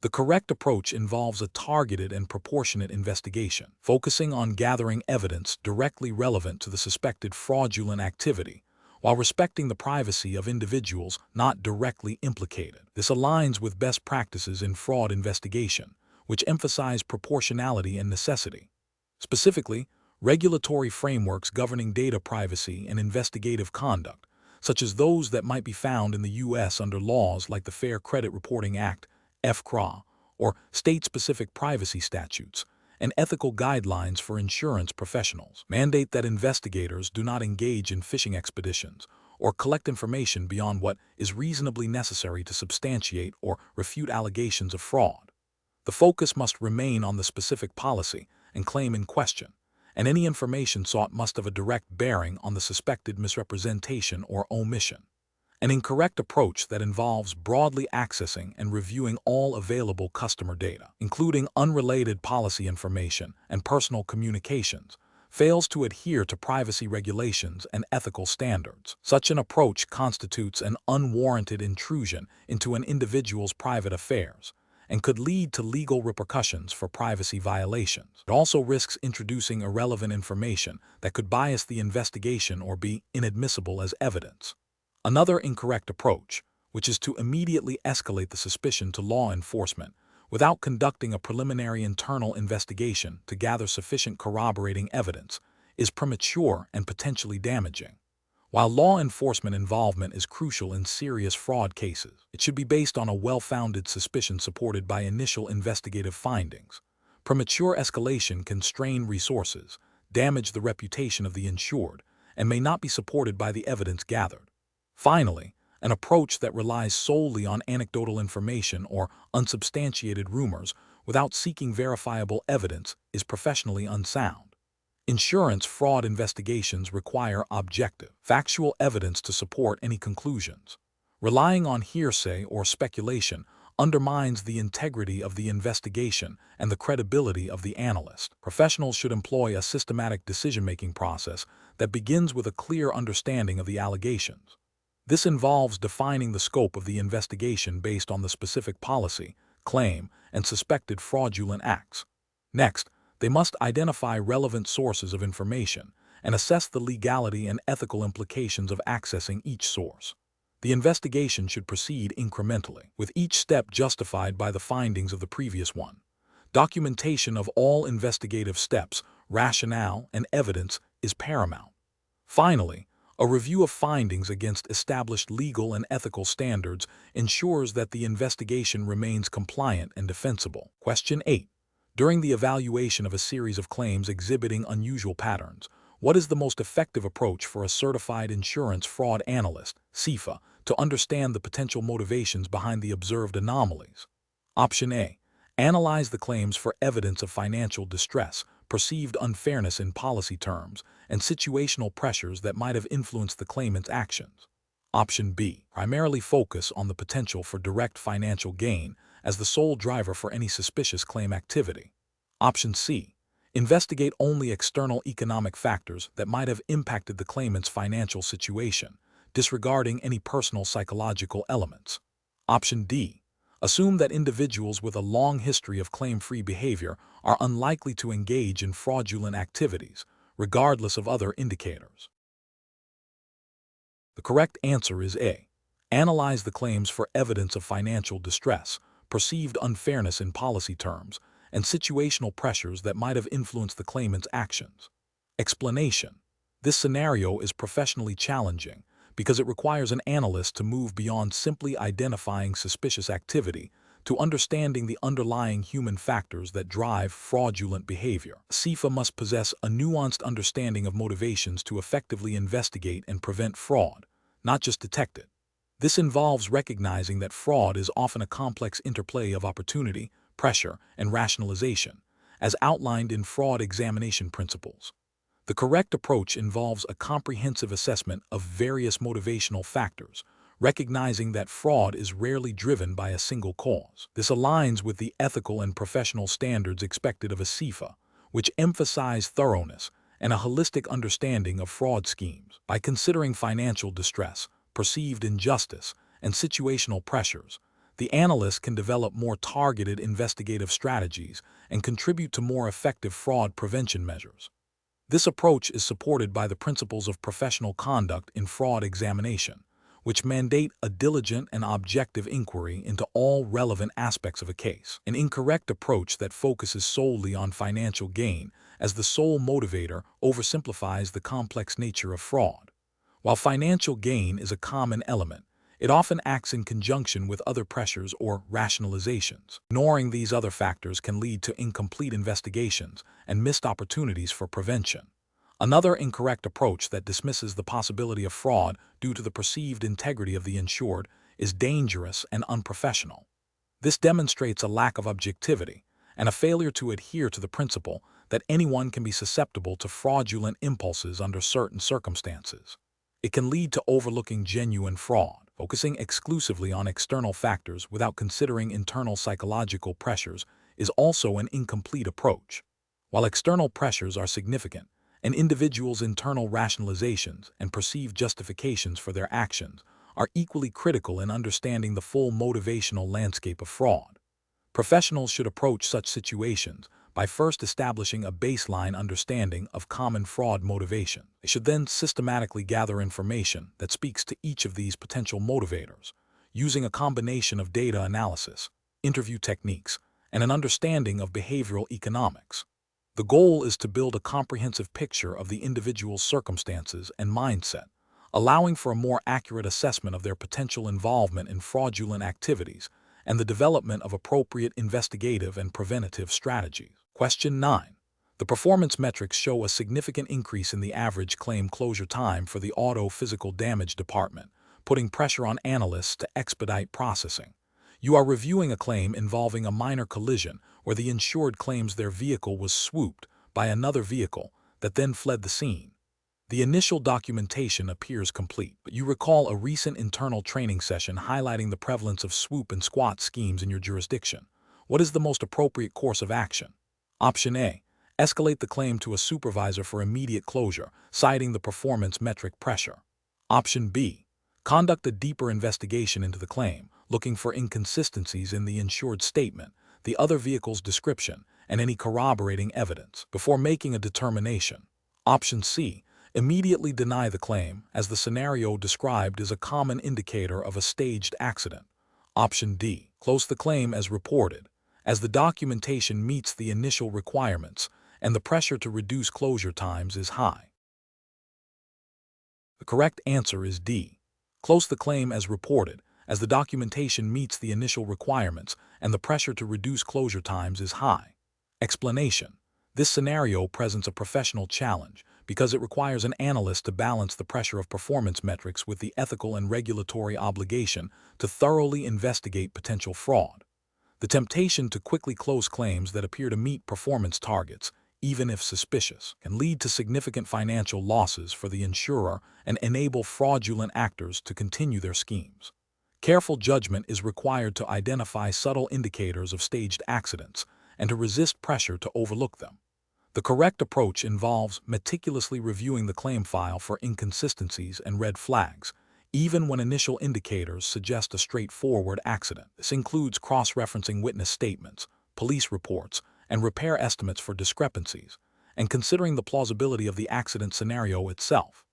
The correct approach involves a targeted and proportionate investigation, focusing on gathering evidence directly relevant to the suspected fraudulent activity, while respecting the privacy of individuals not directly implicated. This aligns with best practices in fraud investigation, which emphasize proportionality and necessity. Specifically, regulatory frameworks governing data privacy and investigative conduct, such as those that might be found in the U.S. under laws like the Fair Credit Reporting Act, FCRA, or state-specific privacy statutes, and ethical guidelines for insurance professionals, mandate that investigators do not engage in fishing expeditions or collect information beyond what is reasonably necessary to substantiate or refute allegations of fraud. The focus must remain on the specific policy and claim in question, and any information sought must have a direct bearing on the suspected misrepresentation or omission. An incorrect approach that involves broadly accessing and reviewing all available customer data, including unrelated policy information and personal communications, fails to adhere to privacy regulations and ethical standards. Such an approach constitutes an unwarranted intrusion into an individual's private affairs and could lead to legal repercussions for privacy violations. It also risks introducing irrelevant information that could bias the investigation or be inadmissible as evidence. Another incorrect approach, which is to immediately escalate the suspicion to law enforcement without conducting a preliminary internal investigation to gather sufficient corroborating evidence, is premature and potentially damaging. While law enforcement involvement is crucial in serious fraud cases, it should be based on a well-founded suspicion supported by initial investigative findings. Premature escalation can strain resources, damage the reputation of the insured, and may not be supported by the evidence gathered. Finally, an approach that relies solely on anecdotal information or unsubstantiated rumors without seeking verifiable evidence is professionally unsound. Insurance fraud investigations require objective, factual evidence to support any conclusions. Relying on hearsay or speculation undermines the integrity of the investigation and the credibility of the analyst. Professionals should employ a systematic decision-making process that begins with a clear understanding of the allegations. This involves defining the scope of the investigation based on the specific policy, claim, and suspected fraudulent acts. Next, they must identify relevant sources of information and assess the legality and ethical implications of accessing each source. The investigation should proceed incrementally, with each step justified by the findings of the previous one. Documentation of all investigative steps, rationale, and evidence is paramount. Finally, a review of findings against established legal and ethical standards ensures that the investigation remains compliant and defensible. Question 8. During the evaluation of a series of claims exhibiting unusual patterns, what is the most effective approach for a certified insurance fraud analyst, CIFA, to understand the potential motivations behind the observed anomalies? Option A. Analyze the claims for evidence of financial distress, perceived unfairness in policy terms, and situational pressures that might have influenced the claimant's actions. Option B. Primarily focus on the potential for direct financial gain as the sole driver for any suspicious claim activity. Option C. Investigate only external economic factors that might have impacted the claimant's financial situation, disregarding any personal psychological elements. Option D. Assume that individuals with a long history of claim-free behavior are unlikely to engage in fraudulent activities, regardless of other indicators. The correct answer is A. Analyze the claims for evidence of financial distress, perceived unfairness in policy terms, and situational pressures that might have influenced the claimant's actions. Explanation. This scenario is professionally challenging because it requires an analyst to move beyond simply identifying suspicious activity to understanding the underlying human factors that drive fraudulent behavior. CIFA must possess a nuanced understanding of motivations to effectively investigate and prevent fraud, not just detect it. This involves recognizing that fraud is often a complex interplay of opportunity, pressure, and rationalization, as outlined in fraud examination principles. The correct approach involves a comprehensive assessment of various motivational factors, recognizing that fraud is rarely driven by a single cause. This aligns with the ethical and professional standards expected of a CIFA, which emphasize thoroughness and a holistic understanding of fraud schemes. By considering financial distress, perceived injustice, and situational pressures, the analyst can develop more targeted investigative strategies and contribute to more effective fraud prevention measures. This approach is supported by the principles of professional conduct in fraud examination, which mandate a diligent and objective inquiry into all relevant aspects of a case. An incorrect approach that focuses solely on financial gain as the sole motivator oversimplifies the complex nature of fraud. While financial gain is a common element, it often acts in conjunction with other pressures or rationalizations. Ignoring these other factors can lead to incomplete investigations and missed opportunities for prevention. Another incorrect approach that dismisses the possibility of fraud due to the perceived integrity of the insured is dangerous and unprofessional. This demonstrates a lack of objectivity and a failure to adhere to the principle that anyone can be susceptible to fraudulent impulses under certain circumstances. It can lead to overlooking genuine fraud. Focusing exclusively on external factors without considering internal psychological pressures is also an incomplete approach. While external pressures are significant, an individual's internal rationalizations and perceived justifications for their actions are equally critical in understanding the full motivational landscape of fraud. Professionals should approach such situations by first establishing a baseline understanding of common fraud motivation. They should then systematically gather information that speaks to each of these potential motivators, using a combination of data analysis, interview techniques, and an understanding of behavioral economics. The goal is to build a comprehensive picture of the individual's circumstances and mindset, allowing for a more accurate assessment of their potential involvement in fraudulent activities and the development of appropriate investigative and preventative strategies. Question 9. The performance metrics show a significant increase in the average claim closure time for the auto physical damage department, putting pressure on analysts to expedite processing. You are reviewing a claim involving a minor collision where the insured claims their vehicle was swooped by another vehicle that then fled the scene. The initial documentation appears complete, but you recall a recent internal training session highlighting the prevalence of swoop and squat schemes in your jurisdiction. What is the most appropriate course of action? Option A. Escalate the claim to a supervisor for immediate closure, citing the performance metric pressure. Option B. Conduct a deeper investigation into the claim, looking for inconsistencies in the insured statement, the other vehicle's description, and any corroborating evidence before making a determination. Option C. Immediately deny the claim, as the scenario described is a common indicator of a staged accident. Option D. Close the claim as reported, as the documentation meets the initial requirements and the pressure to reduce closure times is high. The correct answer is D. Close the claim as reported, as the documentation meets the initial requirements and the pressure to reduce closure times is high. Explanation. This scenario presents a professional challenge because it requires an analyst to balance the pressure of performance metrics with the ethical and regulatory obligation to thoroughly investigate potential fraud. The temptation to quickly close claims that appear to meet performance targets, even if suspicious, can lead to significant financial losses for the insurer and enable fraudulent actors to continue their schemes. Careful judgment is required to identify subtle indicators of staged accidents and to resist pressure to overlook them. The correct approach involves meticulously reviewing the claim file for inconsistencies and red flags, even when initial indicators suggest a straightforward accident. This includes cross-referencing witness statements, police reports, and repair estimates for discrepancies, and considering the plausibility of the accident scenario itself.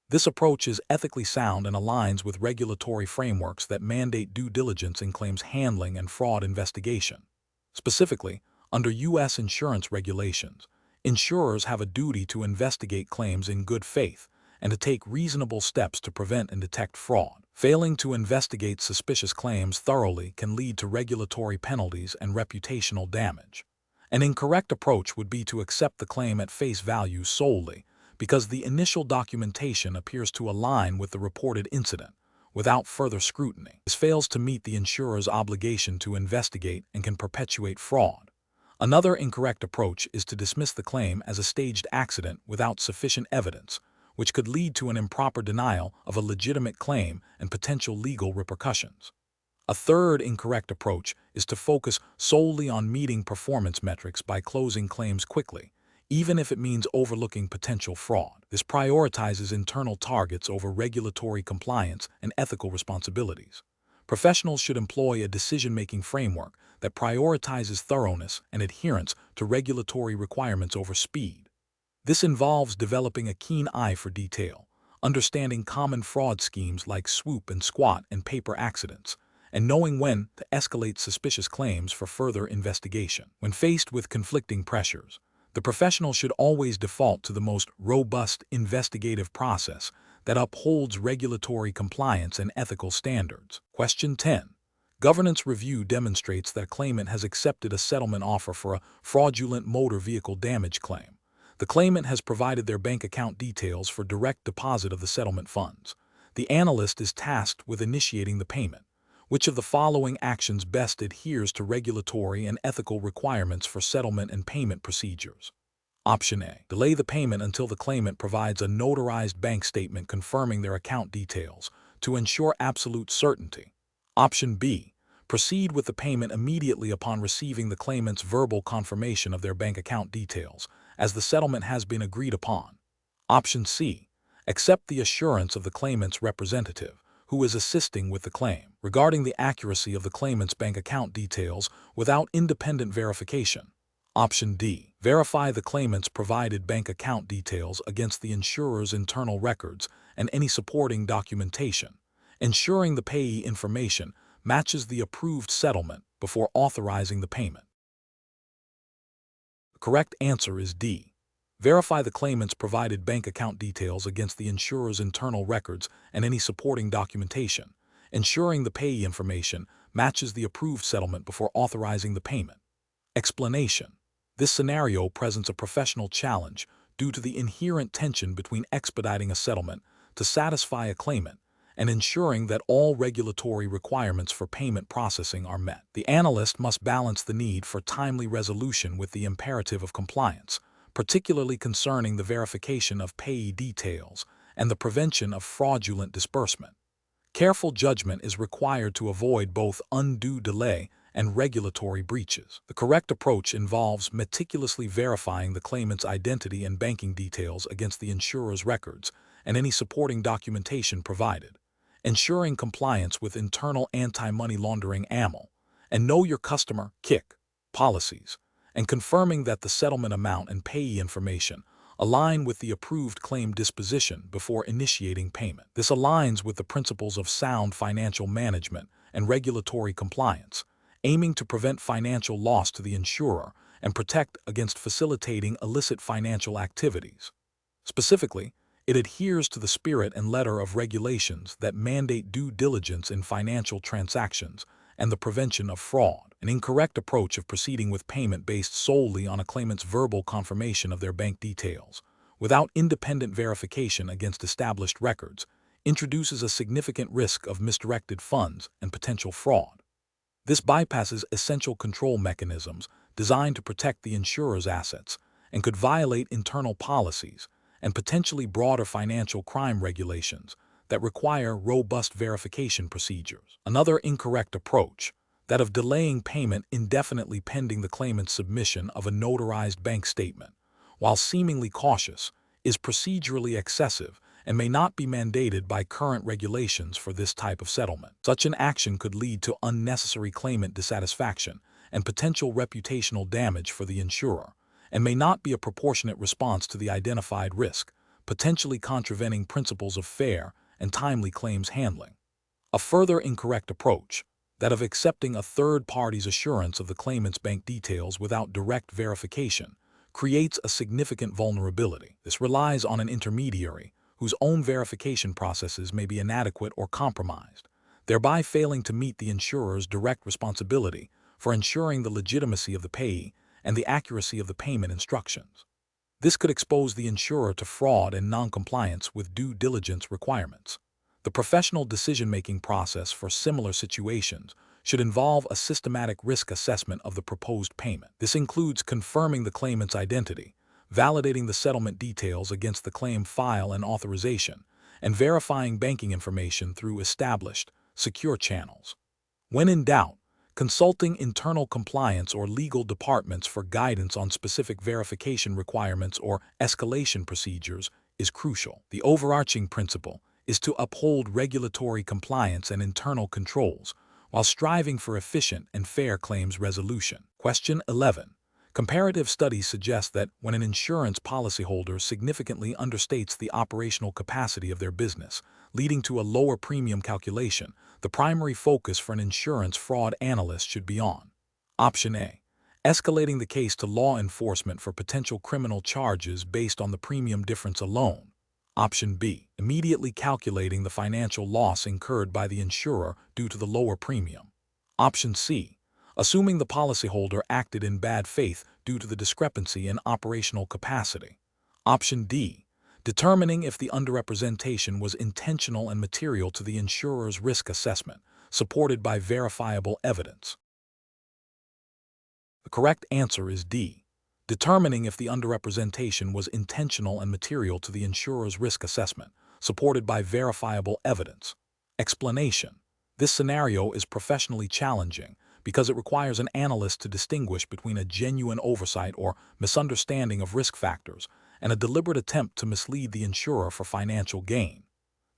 This approach is ethically sound and aligns with regulatory frameworks that mandate due diligence in claims handling and fraud investigation. Specifically, Under U.S. insurance regulations, insurers have a duty to investigate claims in good faith and to take reasonable steps to prevent and detect fraud. Failing to investigate suspicious claims thoroughly can lead to regulatory penalties and reputational damage. An incorrect approach would be to accept the claim at face value solely because the initial documentation appears to align with the reported incident, without further scrutiny. This fails to meet the insurer's obligation to investigate and can perpetuate fraud. Another incorrect approach is to dismiss the claim as a staged accident without sufficient evidence, which could lead to an improper denial of a legitimate claim and potential legal repercussions. A third incorrect approach is to focus solely on meeting performance metrics by closing claims quickly, even if it means overlooking potential fraud. This prioritizes internal targets over regulatory compliance and ethical responsibilities. Professionals should employ a decision-making framework that prioritizes thoroughness and adherence to regulatory requirements over speed. This involves developing a keen eye for detail, understanding common fraud schemes like swoop and squat and paper accidents, and knowing when to escalate suspicious claims for further investigation. When faced with conflicting pressures, the professional should always default to the most robust investigative process that upholds regulatory compliance and ethical standards. Question 10. Governance review demonstrates that a claimant has accepted a settlement offer for a fraudulent motor vehicle damage claim. The claimant has provided their bank account details for direct deposit of the settlement funds. The analyst is tasked with initiating the payment. Which of the following actions best adheres to regulatory and ethical requirements for settlement and payment procedures? Option A. Delay the payment until the claimant provides a notarized bank statement confirming their account details to ensure absolute certainty. Option B. Proceed with the payment immediately upon receiving the claimant's verbal confirmation of their bank account details, as the settlement has been agreed upon. Option C. Accept the assurance of the claimant's representative, who is assisting with the claim, regarding the accuracy of the claimant's bank account details without independent verification. Option D. Verify the claimant's provided bank account details against the insurer's internal records and any supporting documentation, ensuring the payee information matches the approved settlement before authorizing the payment. The correct answer is D. Verify the claimant's provided bank account details against the insurer's internal records and any supporting documentation, ensuring the payee information matches the approved settlement before authorizing the payment. Explanation. This scenario presents a professional challenge due to the inherent tension between expediting a settlement to satisfy a claimant and ensuring that all regulatory requirements for payment processing are met. The analyst must balance the need for timely resolution with the imperative of compliance, particularly concerning the verification of payee details and the prevention of fraudulent disbursement. Careful judgment is required to avoid both undue delay and regulatory breaches. The correct approach involves meticulously verifying the claimant's identity and banking details against the insurer's records and any supporting documentation provided, ensuring compliance with internal anti-money laundering (AML) and Know Your Customer (KIC) policies, and confirming that the settlement amount and payee information align with the approved claim disposition before initiating payment. This aligns with the principles of sound financial management and regulatory compliance, aiming to prevent financial loss to the insurer and protect against facilitating illicit financial activities. Specifically, it adheres to the spirit and letter of regulations that mandate due diligence in financial transactions and the prevention of fraud. An incorrect approach of proceeding with payment based solely on a claimant's verbal confirmation of their bank details, without independent verification against established records, introduces a significant risk of misdirected funds and potential fraud. This bypasses essential control mechanisms designed to protect the insurer's assets and could violate internal policies and potentially broader financial crime regulations that require robust verification procedures. Another incorrect approach, that of delaying payment indefinitely pending the claimant's submission of a notarized bank statement, while seemingly cautious, is procedurally excessive and may not be mandated by current regulations for this type of settlement. Such an action could lead to unnecessary claimant dissatisfaction and potential reputational damage for the insurer, and may not be a proportionate response to the identified risk, potentially contravening principles of fair and timely claims handling. A further incorrect approach, that of accepting a third party's assurance of the claimant's bank details without direct verification, creates a significant vulnerability. This relies on an intermediary whose own verification processes may be inadequate or compromised, thereby failing to meet the insurer's direct responsibility for ensuring the legitimacy of the payee and the accuracy of the payment instructions. This could expose the insurer to fraud and noncompliance with due diligence requirements. The professional decision-making process for similar situations should involve a systematic risk assessment of the proposed payment. This includes confirming the claimant's identity, validating the settlement details against the claim file and authorization, and verifying banking information through established, secure channels. When in doubt, consulting internal compliance or legal departments for guidance on specific verification requirements or escalation procedures is crucial. The overarching principle is to uphold regulatory compliance and internal controls while striving for efficient and fair claims resolution. Question 11. Comparative studies suggest that when an insurance policyholder significantly understates the operational capacity of their business, leading to a lower premium calculation, the primary focus for an insurance fraud analyst should be on: Option A. Escalating the case to law enforcement for potential criminal charges based on the premium difference alone. Option B. Immediately calculating the financial loss incurred by the insurer due to the lower premium. Option C. Assuming the policyholder acted in bad faith due to the discrepancy in operational capacity. Option D. Determining if the underrepresentation was intentional and material to the insurer's risk assessment, supported by verifiable evidence. The correct answer is D. Determining if the underrepresentation was intentional and material to the insurer's risk assessment, supported by verifiable evidence. Explanation. This scenario is professionally challenging because it requires an analyst to distinguish between a genuine oversight or misunderstanding of risk factors and a deliberate attempt to mislead the insurer for financial gain.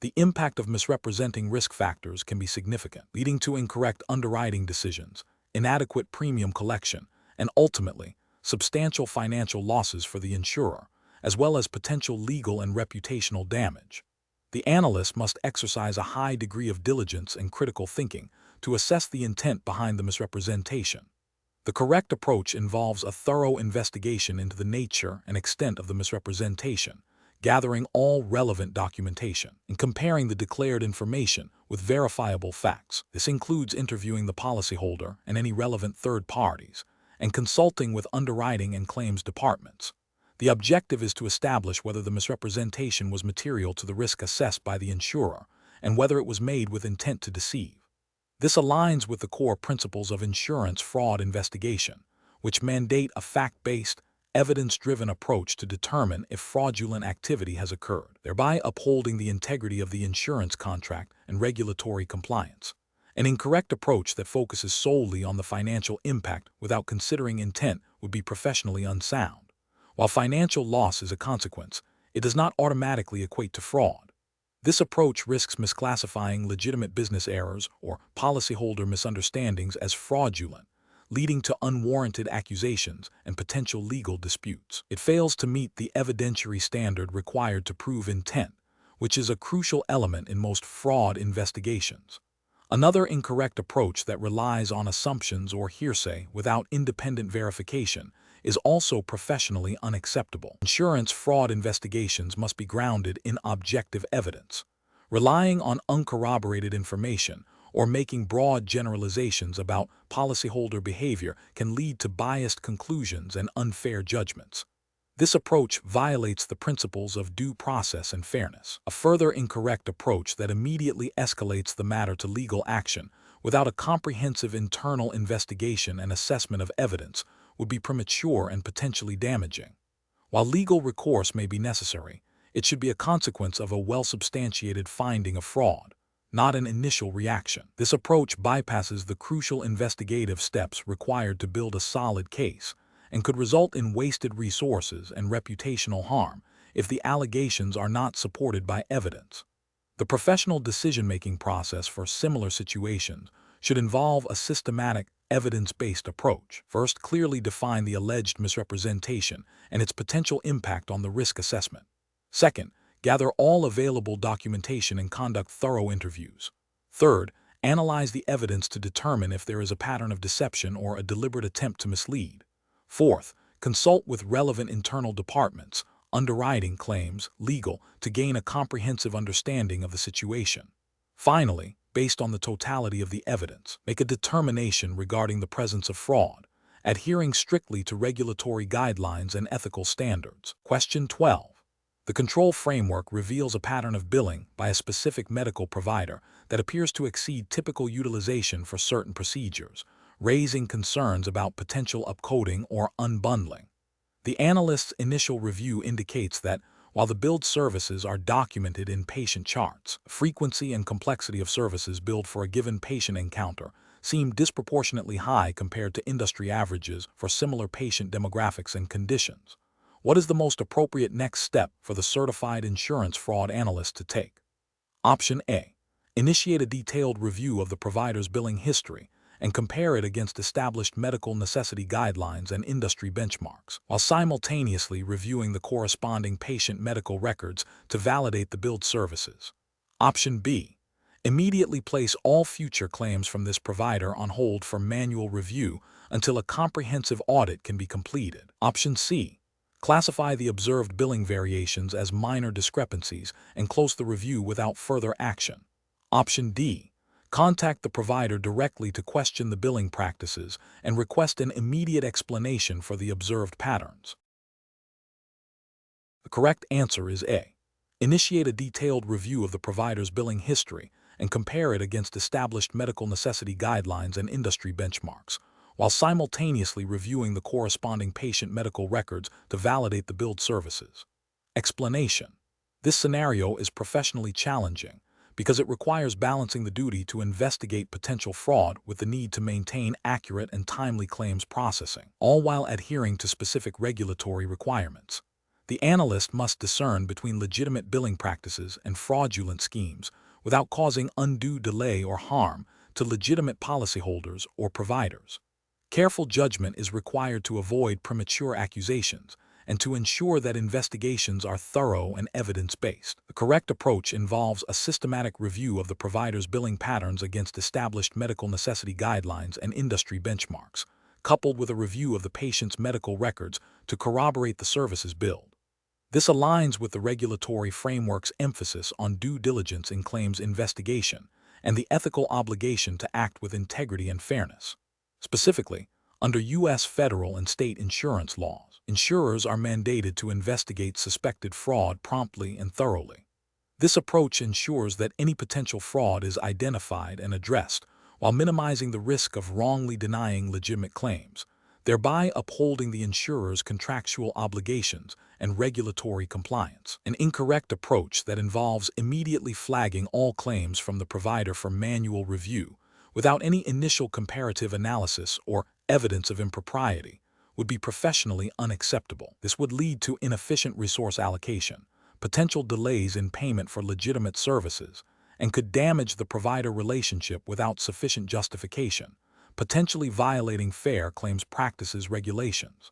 The impact of misrepresenting risk factors can be significant, leading to incorrect underwriting decisions, inadequate premium collection, and ultimately, substantial financial losses for the insurer, as well as potential legal and reputational damage. The analyst must exercise a high degree of diligence and critical thinking to assess the intent behind the misrepresentation. The correct approach involves a thorough investigation into the nature and extent of the misrepresentation, gathering all relevant documentation, and comparing the declared information with verifiable facts. This includes interviewing the policyholder and any relevant third parties, and consulting with underwriting and claims departments. The objective is to establish whether the misrepresentation was material to the risk assessed by the insurer and whether it was made with intent to deceive. This aligns with the core principles of insurance fraud investigation, which mandate a fact-based, evidence-driven approach to determine if fraudulent activity has occurred, thereby upholding the integrity of the insurance contract and regulatory compliance. An incorrect approach that focuses solely on the financial impact without considering intent would be professionally unsound. While financial loss is a consequence, it does not automatically equate to fraud. This approach risks misclassifying legitimate business errors or policyholder misunderstandings as fraudulent, leading to unwarranted accusations and potential legal disputes. It fails to meet the evidentiary standard required to prove intent, which is a crucial element in most fraud investigations. Another incorrect approach that relies on assumptions or hearsay without independent verification is also professionally unacceptable. Insurance fraud investigations must be grounded in objective evidence. Relying on uncorroborated information or making broad generalizations about policyholder behavior can lead to biased conclusions and unfair judgments. This approach violates the principles of due process and fairness. A further incorrect approach that immediately escalates the matter to legal action without a comprehensive internal investigation and assessment of evidence would be premature and potentially damaging. While legal recourse may be necessary, it should be a consequence of a well-substantiated finding of fraud, not an initial reaction. This approach bypasses the crucial investigative steps required to build a solid case and could result in wasted resources and reputational harm if the allegations are not supported by evidence. The professional decision-making process for similar situations should involve a systematic, evidence-based approach. First, clearly define the alleged misrepresentation and its potential impact on the risk assessment. Second, gather all available documentation and conduct thorough interviews. Third, Analyze the evidence to determine if there is a pattern of deception or a deliberate attempt to mislead. Fourth, consult with relevant internal departments, underwriting, claims, legal, to gain a comprehensive understanding of the situation. Finally, based on the totality of the evidence, make a determination regarding the presence of fraud, adhering strictly to regulatory guidelines and ethical standards. Question 12. The control framework reveals a pattern of billing by a specific medical provider that appears to exceed typical utilization for certain procedures, raising concerns about potential upcoding or unbundling. The analyst's initial review indicates that, while the billed services are documented in patient charts, frequency and complexity of services billed for a given patient encounter seem disproportionately high compared to industry averages for similar patient demographics and conditions. What is the most appropriate next step for the certified insurance fraud analyst to take? Option A. Initiate a detailed review of the provider's billing history and compare it against established medical necessity guidelines and industry benchmarks, while simultaneously reviewing the corresponding patient medical records to validate the billed services. Option B. Immediately place all future claims from this provider on hold for manual review until a comprehensive audit can be completed. Option C. Classify the observed billing variations as minor discrepancies and close the review without further action. Option D. Contact the provider directly to question the billing practices and request an immediate explanation for the observed patterns. The correct answer is A. Initiate a detailed review of the provider's billing history and compare it against established medical necessity guidelines and industry benchmarks, while simultaneously reviewing the corresponding patient medical records to validate the billed services. Explanation. This scenario is professionally challenging because it requires balancing the duty to investigate potential fraud with the need to maintain accurate and timely claims processing, all while adhering to specific regulatory requirements. The analyst must discern between legitimate billing practices and fraudulent schemes without causing undue delay or harm to legitimate policyholders or providers. Careful judgment is required to avoid premature accusations and to ensure that investigations are thorough and evidence-based. The correct approach involves a systematic review of the provider's billing patterns against established medical necessity guidelines and industry benchmarks, coupled with a review of the patient's medical records to corroborate the services billed. This aligns with the regulatory framework's emphasis on due diligence in claims investigation and the ethical obligation to act with integrity and fairness. Specifically, under U.S. federal and state insurance laws, insurers are mandated to investigate suspected fraud promptly and thoroughly. This approach ensures that any potential fraud is identified and addressed while minimizing the risk of wrongly denying legitimate claims, thereby upholding the insurer's contractual obligations and regulatory compliance. An incorrect approach that involves immediately flagging all claims from the provider for manual review without any initial comparative analysis or evidence of impropriety would be professionally unacceptable. This would lead to inefficient resource allocation, potential delays in payment for legitimate services, and could damage the provider relationship without sufficient justification, potentially violating fair claims practices regulations.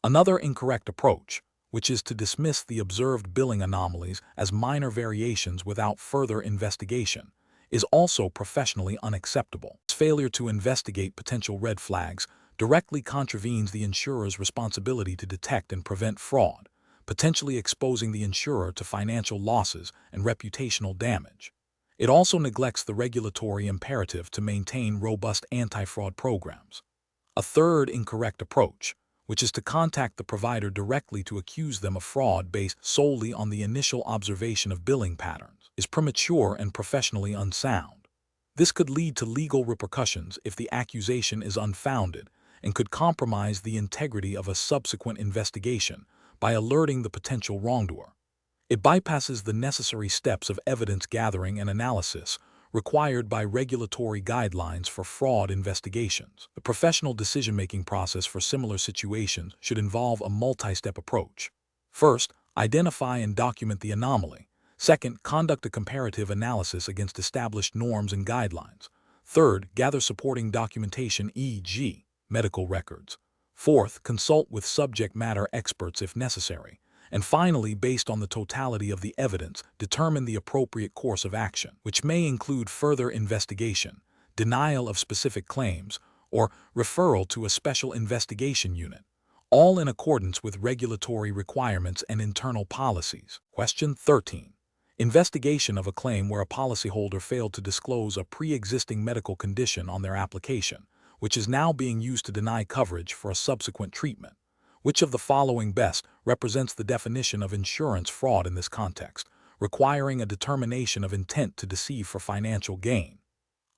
Another incorrect approach, which is to dismiss the observed billing anomalies as minor variations without further investigation, is also professionally unacceptable. Failure to investigate potential red flags directly contravenes the insurer's responsibility to detect and prevent fraud, potentially exposing the insurer to financial losses and reputational damage. It also neglects the regulatory imperative to maintain robust anti-fraud programs. A third incorrect approach, which is to contact the provider directly to accuse them of fraud based solely on the initial observation of billing patterns, is premature and professionally unsound. This could lead to legal repercussions if the accusation is unfounded and could compromise the integrity of a subsequent investigation by alerting the potential wrongdoer. It bypasses the necessary steps of evidence gathering and analysis required by regulatory guidelines for fraud investigations. The professional decision-making process for similar situations should involve a multi-step approach. First, identify and document the anomaly. Second, conduct a comparative analysis against established norms and guidelines. Third, gather supporting documentation, e.g., medical records. Fourth, consult with subject matter experts if necessary. And finally, based on the totality of the evidence, determine the appropriate course of action, which may include further investigation, denial of specific claims, or referral to a special investigation unit, all in accordance with regulatory requirements and internal policies. Question 13. Investigation of a claim where a policyholder failed to disclose a pre-existing medical condition on their application, which is now being used to deny coverage for a subsequent treatment. Which of the following best represents the definition of insurance fraud in this context, requiring a determination of intent to deceive for financial gain?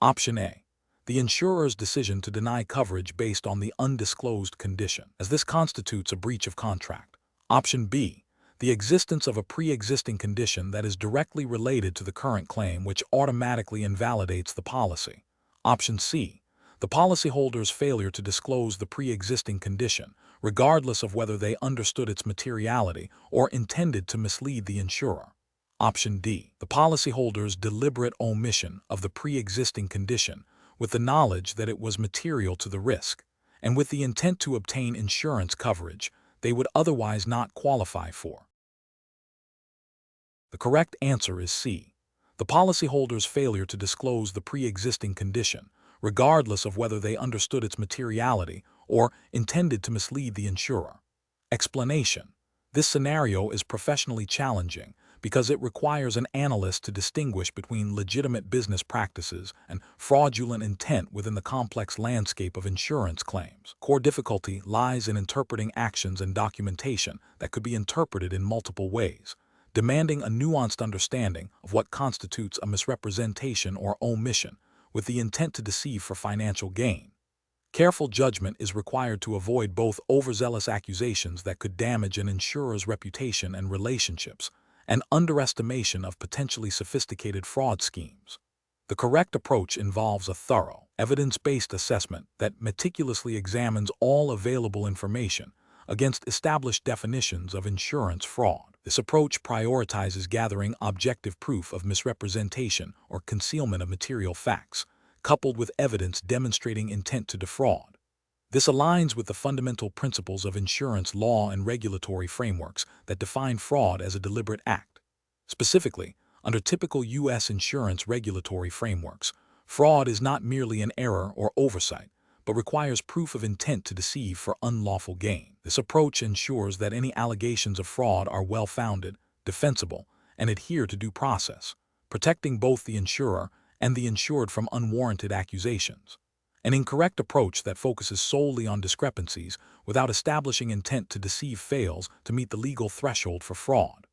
Option A. The insurer's decision to deny coverage based on the undisclosed condition, as this constitutes a breach of contract. Option B. The existence of a pre-existing condition that is directly related to the current claim which automatically invalidates the policy. Option C. The policyholder's failure to disclose the pre-existing condition, regardless of whether they understood its materiality or intended to mislead the insurer. Option D. The policyholder's deliberate omission of the pre-existing condition with the knowledge that it was material to the risk, and with the intent to obtain insurance coverage they would otherwise not qualify for. The correct answer is C. The policyholder's failure to disclose the pre-existing condition, regardless of whether they understood its materiality or intended to mislead the insurer. Explanation. This scenario is professionally challenging because it requires an analyst to distinguish between legitimate business practices and fraudulent intent within the complex landscape of insurance claims. Core difficulty lies in interpreting actions and documentation that could be interpreted in multiple ways, demanding a nuanced understanding of what constitutes a misrepresentation or omission with the intent to deceive for financial gain. Careful judgment is required to avoid both overzealous accusations that could damage an insurer's reputation and relationships, and underestimation of potentially sophisticated fraud schemes. The correct approach involves a thorough, evidence-based assessment that meticulously examines all available information against established definitions of insurance fraud. This approach prioritizes gathering objective proof of misrepresentation or concealment of material facts, coupled with evidence demonstrating intent to defraud. This aligns with the fundamental principles of insurance law and regulatory frameworks that define fraud as a deliberate act. Specifically, under typical U.S. insurance regulatory frameworks, fraud is not merely an error or oversight, but requires proof of intent to deceive for unlawful gain. This approach ensures that any allegations of fraud are well-founded, defensible, and adhere to due process, protecting both the insurer and the insured from unwarranted accusations. An incorrect approach that focuses solely on discrepancies without establishing intent to deceive fails to meet the legal threshold for fraud.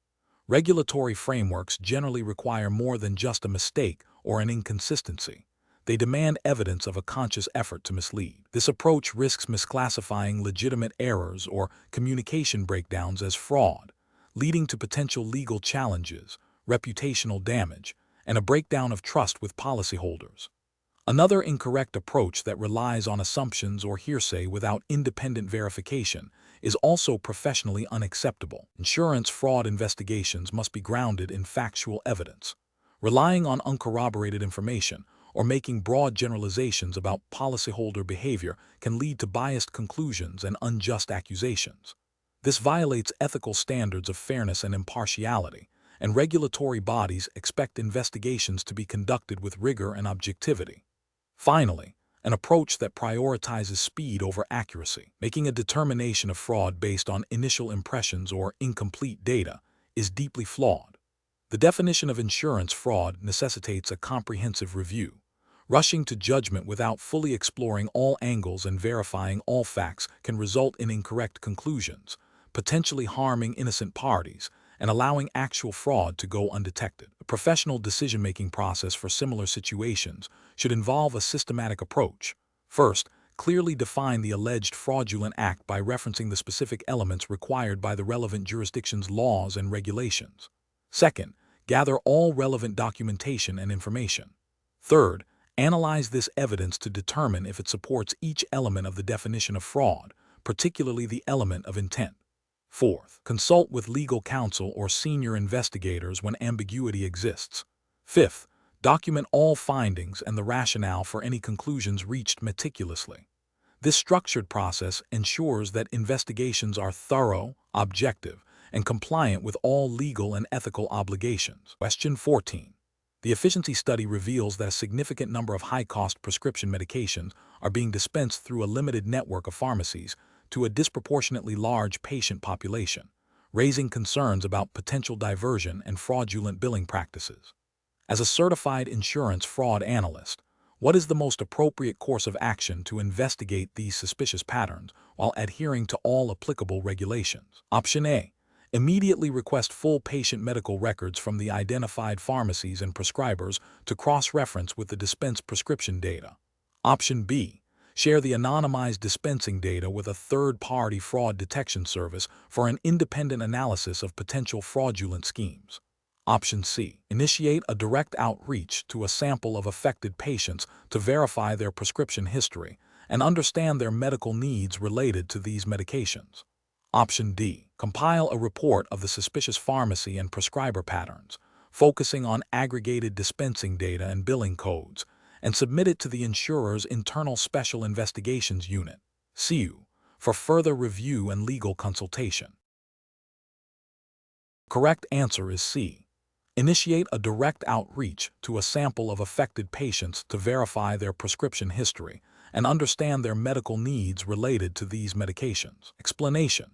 Regulatory frameworks generally require more than just a mistake or an inconsistency. They demand evidence of a conscious effort to mislead. This approach risks misclassifying legitimate errors or communication breakdowns as fraud, leading to potential legal challenges, reputational damage, and a breakdown of trust with policyholders. Another incorrect approach that relies on assumptions or hearsay without independent verification is also professionally unacceptable. Insurance fraud investigations must be grounded in factual evidence. Relying on uncorroborated information or making broad generalizations about policyholder behavior can lead to biased conclusions and unjust accusations. This violates ethical standards of fairness and impartiality, and regulatory bodies expect investigations to be conducted with rigor and objectivity. Finally, an approach that prioritizes speed over accuracy, making a determination of fraud based on initial impressions or incomplete data, is deeply flawed. The definition of insurance fraud necessitates a comprehensive review. Rushing to judgment without fully exploring all angles and verifying all facts can result in incorrect conclusions, potentially harming innocent parties and allowing actual fraud to go undetected. A professional decision-making process for similar situations should involve a systematic approach. First, clearly define the alleged fraudulent act by referencing the specific elements required by the relevant jurisdiction's laws and regulations. Second, gather all relevant documentation and information. Third, analyze this evidence to determine if it supports each element of the definition of fraud, particularly the element of intent. Fourth, consult with legal counsel or senior investigators when ambiguity exists. Fifth, document all findings and the rationale for any conclusions reached meticulously. This structured process ensures that investigations are thorough, objective, and compliant with all legal and ethical obligations. Question 14. The efficiency study reveals that a significant number of high-cost prescription medications are being dispensed through a limited network of pharmacies to a disproportionately large patient population, raising concerns about potential diversion and fraudulent billing practices. As a certified insurance fraud analyst, what is the most appropriate course of action to investigate these suspicious patterns while adhering to all applicable regulations? Option A. Immediately request full patient medical records from the identified pharmacies and prescribers to cross-reference with the dispensed prescription data. Option B. Share the anonymized dispensing data with a third-party fraud detection service for an independent analysis of potential fraudulent schemes. Option C. Initiate a direct outreach to a sample of affected patients to verify their prescription history and understand their medical needs related to these medications. Option D. Compile a report of the suspicious pharmacy and prescriber patterns, focusing on aggregated dispensing data and billing codes, and submit it to the insurer's internal Special Investigations Unit, SIU, for further review and legal consultation. Correct answer is C. Initiate a direct outreach to a sample of affected patients to verify their prescription history and understand their medical needs related to these medications. Explanation.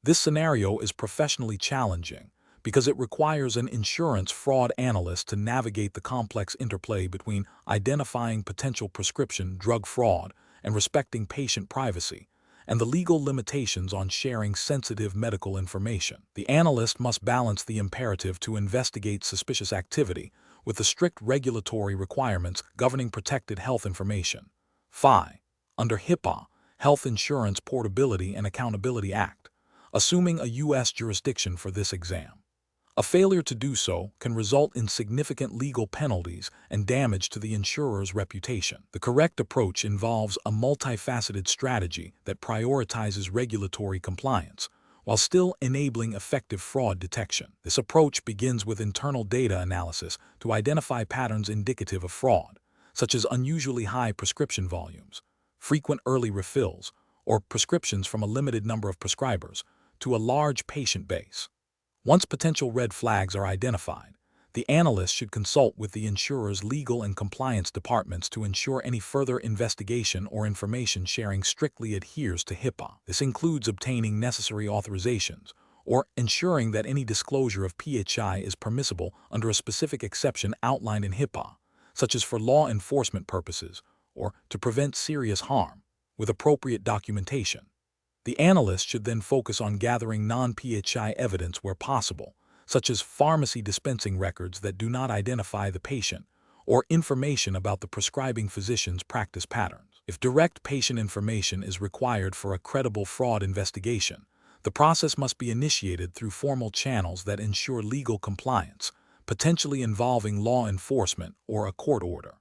This scenario is professionally challenging because it requires an insurance fraud analyst to navigate the complex interplay between identifying potential prescription drug fraud and respecting patient privacy, and the legal limitations on sharing sensitive medical information. The analyst must balance the imperative to investigate suspicious activity with the strict regulatory requirements governing protected health information. 5. Under HIPAA, Health Insurance Portability and Accountability Act, assuming a U.S. jurisdiction for this exam. A failure to do so can result in significant legal penalties and damage to the insurer's reputation. The correct approach involves a multifaceted strategy that prioritizes regulatory compliance while still enabling effective fraud detection. This approach begins with internal data analysis to identify patterns indicative of fraud, such as unusually high prescription volumes, frequent early refills, or prescriptions from a limited number of prescribers to a large patient base. Once potential red flags are identified, the analyst should consult with the insurer's legal and compliance departments to ensure any further investigation or information sharing strictly adheres to HIPAA. This includes obtaining necessary authorizations or ensuring that any disclosure of PHI is permissible under a specific exception outlined in HIPAA, such as for law enforcement purposes or to prevent serious harm, with appropriate documentation. The analyst should then focus on gathering non-PHI evidence where possible, such as pharmacy dispensing records that do not identify the patient, or information about the prescribing physician's practice patterns. If direct patient information is required for a credible fraud investigation, the process must be initiated through formal channels that ensure legal compliance, potentially involving law enforcement or a court order.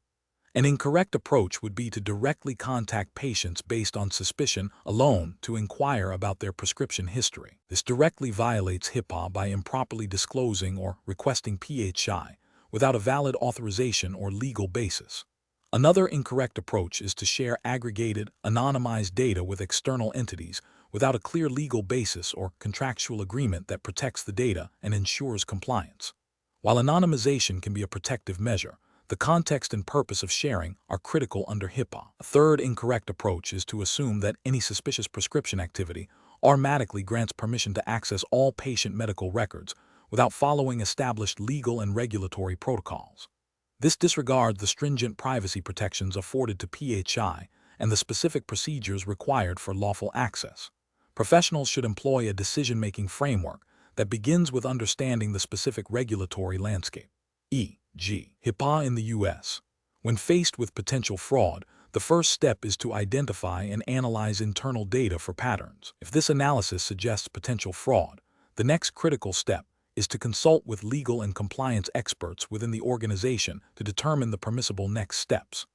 An incorrect approach would be to directly contact patients based on suspicion alone to inquire about their prescription history. This directly violates HIPAA by improperly disclosing or requesting PHI without a valid authorization or legal basis. Another incorrect approach is to share aggregated, anonymized data with external entities without a clear legal basis or contractual agreement that protects the data and ensures compliance. While anonymization can be a protective measure, the context and purpose of sharing are critical under HIPAA. A third incorrect approach is to assume that any suspicious prescription activity automatically grants permission to access all patient medical records without following established legal and regulatory protocols. This disregards the stringent privacy protections afforded to PHI and the specific procedures required for lawful access. Professionals should employ a decision-making framework that begins with understanding the specific regulatory landscape, e.g., HIPAA in the U.S. When faced with potential fraud, the first step is to identify and analyze internal data for patterns. If this analysis suggests potential fraud, the next critical step is to consult with legal and compliance experts within the organization to determine the permissible next steps.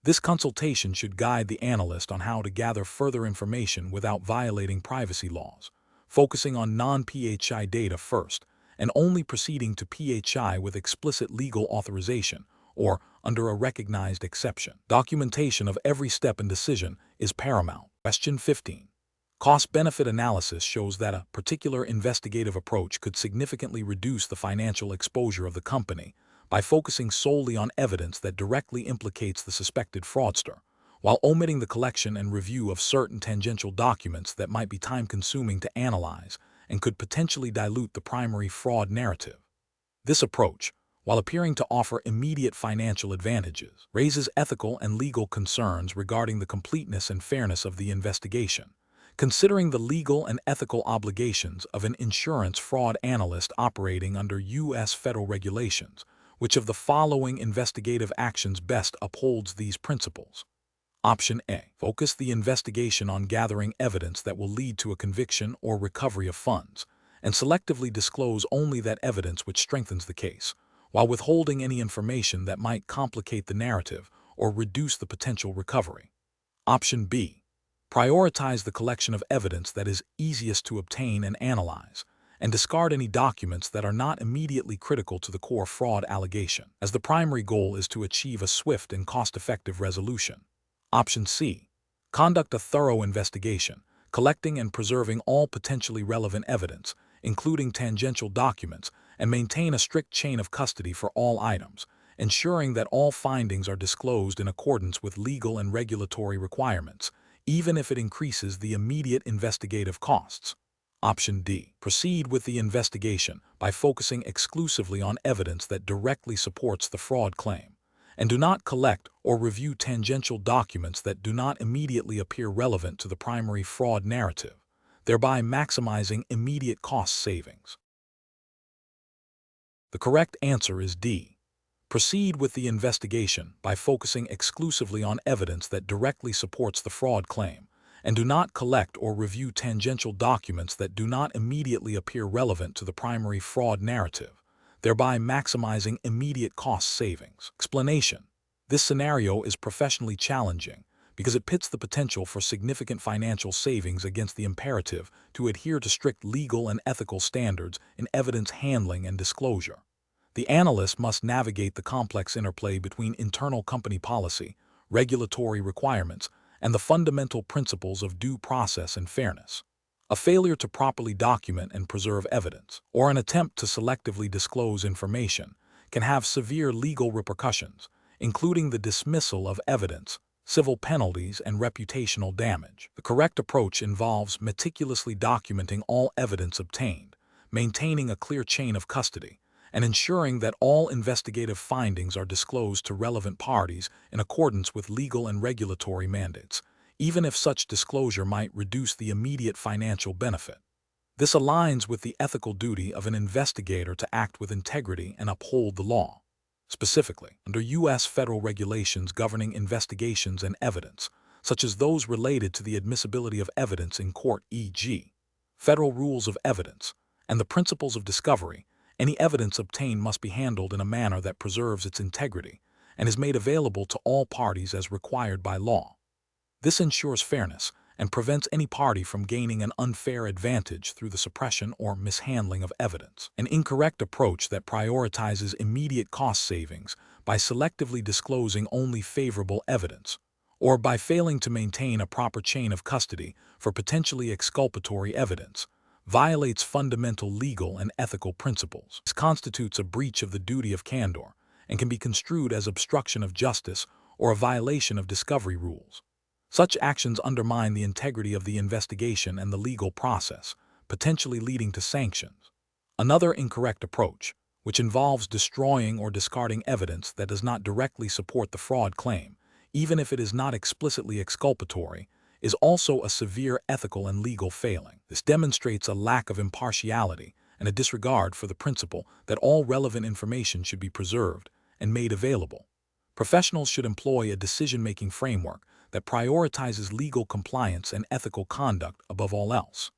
This consultation should guide the analyst on how to gather further information without violating privacy laws, focusing on non-PHI data first, and only proceeding to PHI with explicit legal authorization or under a recognized exception. Documentation of every step and decision is paramount. Question 15. Cost-benefit analysis shows that a particular investigative approach could significantly reduce the financial exposure of the company by focusing solely on evidence that directly implicates the suspected fraudster, while omitting the collection and review of certain tangential documents that might be time-consuming to analyze and could potentially dilute the primary fraud narrative. This approach, while appearing to offer immediate financial advantages, raises ethical and legal concerns regarding the completeness and fairness of the investigation. Considering the legal and ethical obligations of an insurance fraud analyst operating under U.S. federal regulations, which of the following investigative actions best upholds these principles? Option A. Focus the investigation on gathering evidence that will lead to a conviction or recovery of funds, and selectively disclose only that evidence which strengthens the case, while withholding any information that might complicate the narrative or reduce the potential recovery. Option B. Prioritize the collection of evidence that is easiest to obtain and analyze, and discard any documents that are not immediately critical to the core fraud allegation, as the primary goal is to achieve a swift and cost-effective resolution. Option C. Conduct a thorough investigation, collecting and preserving all potentially relevant evidence, including tangential documents, and maintain a strict chain of custody for all items, ensuring that all findings are disclosed in accordance with legal and regulatory requirements, even if it increases the immediate investigative costs. Option D. Proceed with the investigation by focusing exclusively on evidence that directly supports the fraud claim, and do not collect or review tangential documents that do not immediately appear relevant to the primary fraud narrative, thereby maximizing immediate cost savings. The correct answer is D. Proceed with the investigation by focusing exclusively on evidence that directly supports the fraud claim, and do not collect or review tangential documents that do not immediately appear relevant to the primary fraud narrative, thereby maximizing immediate cost savings. Explanation: this scenario is professionally challenging because it pits the potential for significant financial savings against the imperative to adhere to strict legal and ethical standards in evidence handling and disclosure. The analyst must navigate the complex interplay between internal company policy, regulatory requirements, and the fundamental principles of due process and fairness. A failure to properly document and preserve evidence, or an attempt to selectively disclose information, can have severe legal repercussions, including the dismissal of evidence, civil penalties, and reputational damage. The correct approach involves meticulously documenting all evidence obtained, maintaining a clear chain of custody, and ensuring that all investigative findings are disclosed to relevant parties in accordance with legal and regulatory mandates, even if such disclosure might reduce the immediate financial benefit. This aligns with the ethical duty of an investigator to act with integrity and uphold the law. Specifically, under U.S. federal regulations governing investigations and evidence, such as those related to the admissibility of evidence in court, e.g., federal rules of evidence, and the principles of discovery, any evidence obtained must be handled in a manner that preserves its integrity and is made available to all parties as required by law. This ensures fairness and prevents any party from gaining an unfair advantage through the suppression or mishandling of evidence. An incorrect approach that prioritizes immediate cost savings by selectively disclosing only favorable evidence, or by failing to maintain a proper chain of custody for potentially exculpatory evidence, violates fundamental legal and ethical principles. This constitutes a breach of the duty of candor and can be construed as obstruction of justice or a violation of discovery rules. Such actions undermine the integrity of the investigation and the legal process, potentially leading to sanctions. Another incorrect approach, which involves destroying or discarding evidence that does not directly support the fraud claim, even if it is not explicitly exculpatory, is also a severe ethical and legal failing. This demonstrates a lack of impartiality and a disregard for the principle that all relevant information should be preserved and made available. Professionals should employ a decision-making framework that prioritizes legal compliance and ethical conduct above all else.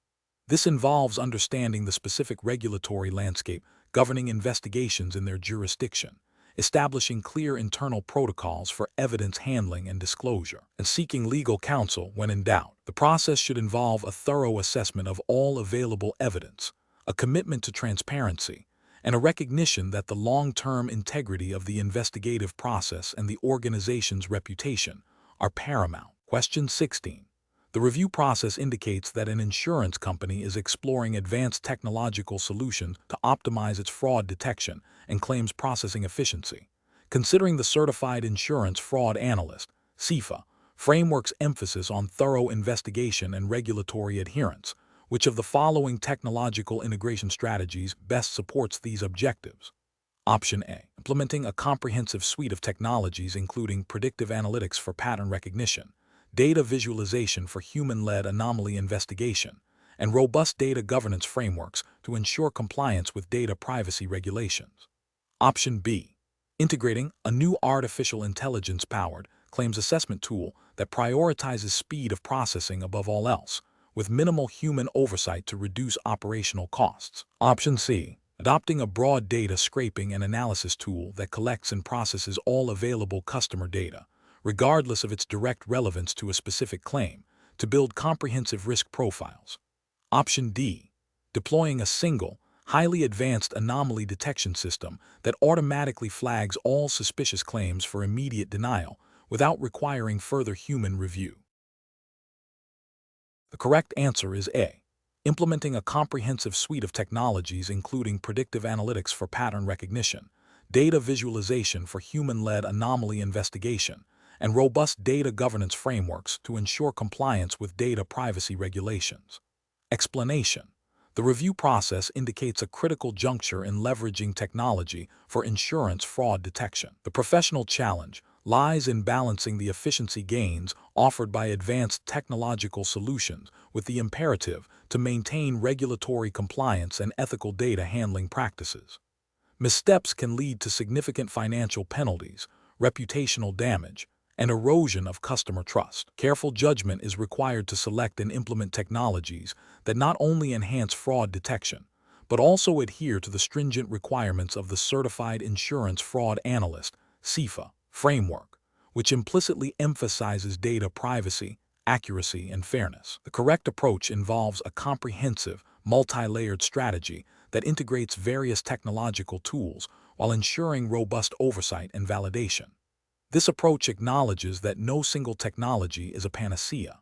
This involves understanding the specific regulatory landscape governing investigations in their jurisdiction, establishing clear internal protocols for evidence handling and disclosure, and seeking legal counsel when in doubt. The process should involve a thorough assessment of all available evidence, a commitment to transparency, and a recognition that the long-term integrity of the investigative process and the organization's reputation are paramount. Question 16. The review process indicates that an insurance company is exploring advanced technological solutions to optimize its fraud detection and claims processing efficiency. Considering the Certified Insurance Fraud Analyst (CIFA) framework's emphasis on thorough investigation and regulatory adherence, which of the following technological integration strategies best supports these objectives? Option A. Implementing a comprehensive suite of technologies including predictive analytics for pattern recognition, data visualization for human-led anomaly investigation, and robust data governance frameworks to ensure compliance with data privacy regulations. Option B. Integrating a new artificial intelligence-powered claims assessment tool that prioritizes speed of processing above all else, with minimal human oversight to reduce operational costs. Option C. Adopting a broad data scraping and analysis tool that collects and processes all available customer data, regardless of its direct relevance to a specific claim, to build comprehensive risk profiles. Option D. Deploying a single, highly advanced anomaly detection system that automatically flags all suspicious claims for immediate denial without requiring further human review. The correct answer is A. Implementing a comprehensive suite of technologies including predictive analytics for pattern recognition, data visualization for human-led anomaly investigation, and robust data governance frameworks to ensure compliance with data privacy regulations. Explanation. The review process indicates a critical juncture in leveraging technology for insurance fraud detection. The professional challenge lies in balancing the efficiency gains offered by advanced technological solutions with the imperative to maintain regulatory compliance and ethical data handling practices. Missteps can lead to significant financial penalties, reputational damage, and erosion of customer trust. Careful judgment is required to select and implement technologies that not only enhance fraud detection, but also adhere to the stringent requirements of the Certified Insurance Fraud Analyst (CIFA) framework, which implicitly emphasizes data privacy, accuracy, and fairness. The correct approach involves a comprehensive, multi-layered strategy that integrates various technological tools while ensuring robust oversight and validation. This approach acknowledges that no single technology is a panacea.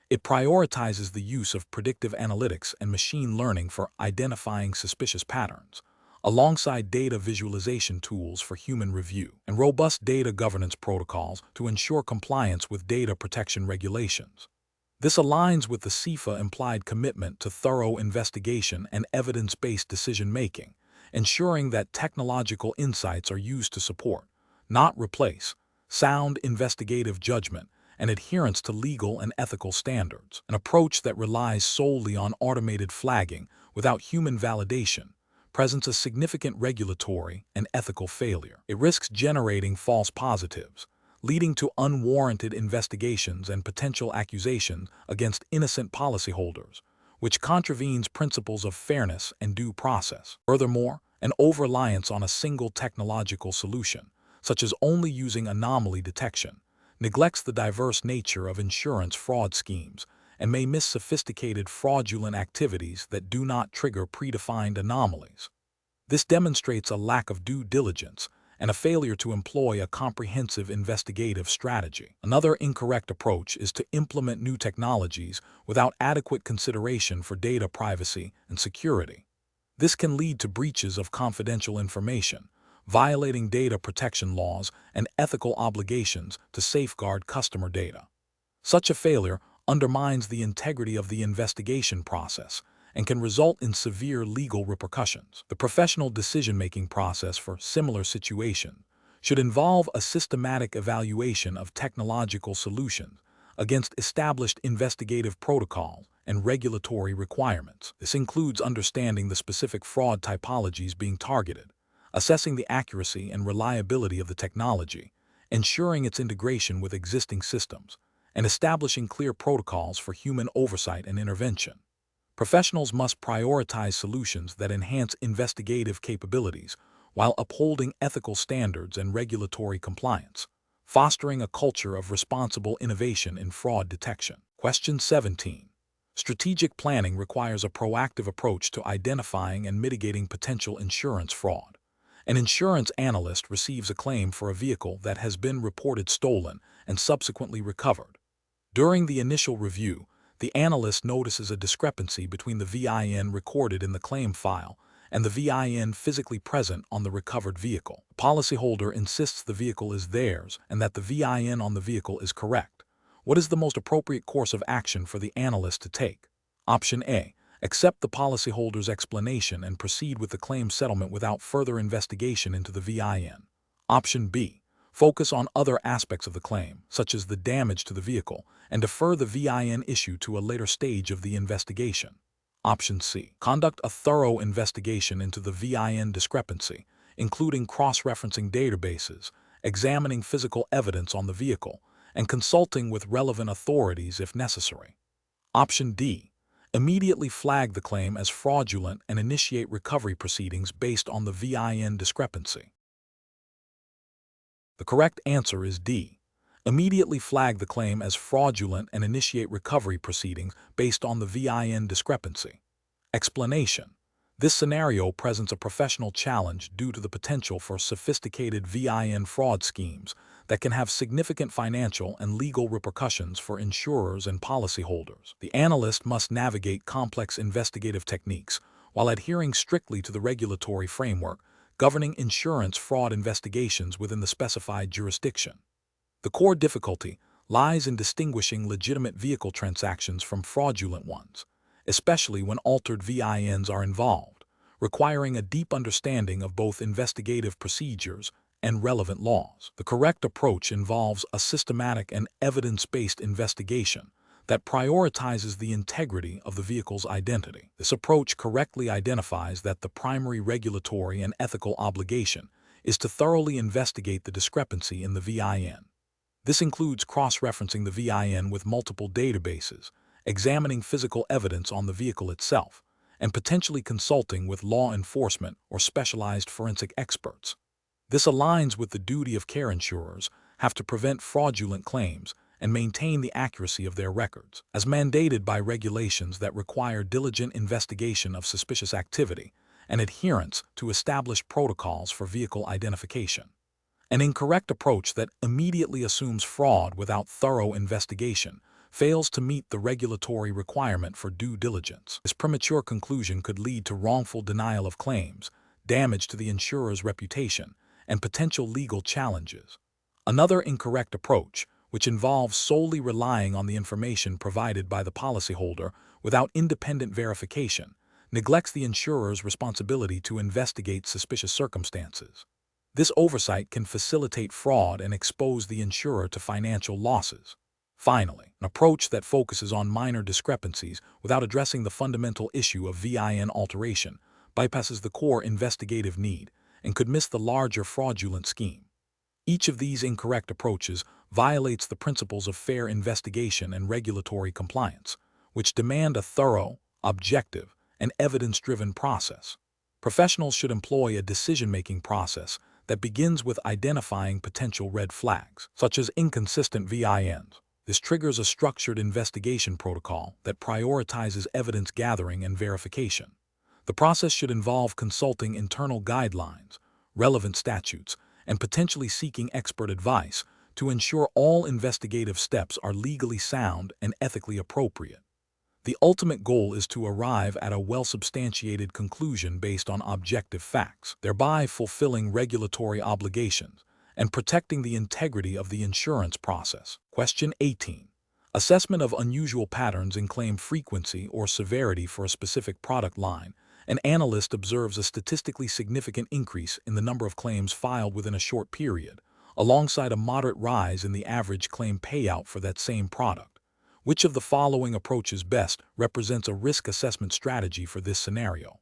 It prioritizes the use of predictive analytics and machine learning for identifying suspicious patterns, alongside data visualization tools for human review, and robust data governance protocols to ensure compliance with data protection regulations. This aligns with the CIFA implied commitment to thorough investigation and evidence-based decision-making, ensuring that technological insights are used to support, not replace, sound investigative judgment and adherence to legal and ethical standards. An approach that relies solely on automated flagging without human validation presents a significant regulatory and ethical failure. It risks generating false positives, leading to unwarranted investigations and potential accusations against innocent policyholders, which contravenes principles of fairness and due process. Furthermore, an over-reliance on a single technological solution, such as only using anomaly detection, neglects the diverse nature of insurance fraud schemes and may miss sophisticated fraudulent activities that do not trigger predefined anomalies. This demonstrates a lack of due diligence and a failure to employ a comprehensive investigative strategy. Another incorrect approach is to implement new technologies without adequate consideration for data privacy and security. This can lead to breaches of confidential information, violating data protection laws and ethical obligations to safeguard customer data. Such a failure undermines the integrity of the investigation process and can result in severe legal repercussions. The professional decision-making process for similar situations should involve a systematic evaluation of technological solutions against established investigative protocols and regulatory requirements. This includes understanding the specific fraud typologies being targeted, assessing the accuracy and reliability of the technology, ensuring its integration with existing systems, and establishing clear protocols for human oversight and intervention. Professionals must prioritize solutions that enhance investigative capabilities while upholding ethical standards and regulatory compliance, fostering a culture of responsible innovation in fraud detection. Question 17. Strategic planning requires a proactive approach to identifying and mitigating potential insurance fraud. An insurance analyst receives a claim for a vehicle that has been reported stolen and subsequently recovered. During the initial review, the analyst notices a discrepancy between the VIN recorded in the claim file and the VIN physically present on the recovered vehicle. The policyholder insists the vehicle is theirs and that the VIN on the vehicle is correct. What is the most appropriate course of action for the analyst to take? Option A. Accept the policyholder's explanation and proceed with the claim settlement without further investigation into the VIN. Option B. Focus on other aspects of the claim, such as the damage to the vehicle, and defer the VIN issue to a later stage of the investigation. Option C. Conduct a thorough investigation into the VIN discrepancy, including cross-referencing databases, examining physical evidence on the vehicle, and consulting with relevant authorities if necessary. Option D. Immediately flag the claim as fraudulent and initiate recovery proceedings based on the VIN discrepancy. The correct answer is D. Immediately flag the claim as fraudulent and initiate recovery proceedings based on the VIN discrepancy. Explanation. This scenario presents a professional challenge due to the potential for sophisticated VIN fraud schemes that can have significant financial and legal repercussions for insurers and policyholders. The analyst must navigate complex investigative techniques while adhering strictly to the regulatory framework governing insurance fraud investigations within the specified jurisdiction. The core difficulty lies in distinguishing legitimate vehicle transactions from fraudulent ones, especially when altered VINs are involved, requiring a deep understanding of both investigative procedures and relevant laws. The correct approach involves a systematic and evidence-based investigation that prioritizes the integrity of the vehicle's identity. This approach correctly identifies that the primary regulatory and ethical obligation is to thoroughly investigate the discrepancy in the VIN. This includes cross-referencing the VIN with multiple databases, examining physical evidence on the vehicle itself, and potentially consulting with law enforcement or specialized forensic experts. This aligns with the duty of care insurers have to prevent fraudulent claims and maintain the accuracy of their records, as mandated by regulations that require diligent investigation of suspicious activity and adherence to established protocols for vehicle identification. An incorrect approach that immediately assumes fraud without thorough investigation fails to meet the regulatory requirement for due diligence. This premature conclusion could lead to wrongful denial of claims, damage to the insurer's reputation, and potential legal challenges. Another incorrect approach, which involves solely relying on the information provided by the policyholder without independent verification, neglects the insurer's responsibility to investigate suspicious circumstances. This oversight can facilitate fraud and expose the insurer to financial losses. Finally, an approach that focuses on minor discrepancies without addressing the fundamental issue of VIN alteration bypasses the core investigative need and could miss the larger fraudulent scheme. Each of these incorrect approaches violates the principles of fair investigation and regulatory compliance, which demand a thorough, objective, and evidence-driven process. Professionals should employ a decision-making process that begins with identifying potential red flags, such as inconsistent VINs. This triggers a structured investigation protocol that prioritizes evidence gathering and verification. The process should involve consulting internal guidelines, relevant statutes, and potentially seeking expert advice to ensure all investigative steps are legally sound and ethically appropriate. The ultimate goal is to arrive at a well-substantiated conclusion based on objective facts, thereby fulfilling regulatory obligations and protecting the integrity of the insurance process. Question 18. Assessment of unusual patterns in claim frequency or severity for a specific product line. An analyst observes a statistically significant increase in the number of claims filed within a short period, alongside a moderate rise in the average claim payout for that same product. Which of the following approaches best represents a risk assessment strategy for this scenario?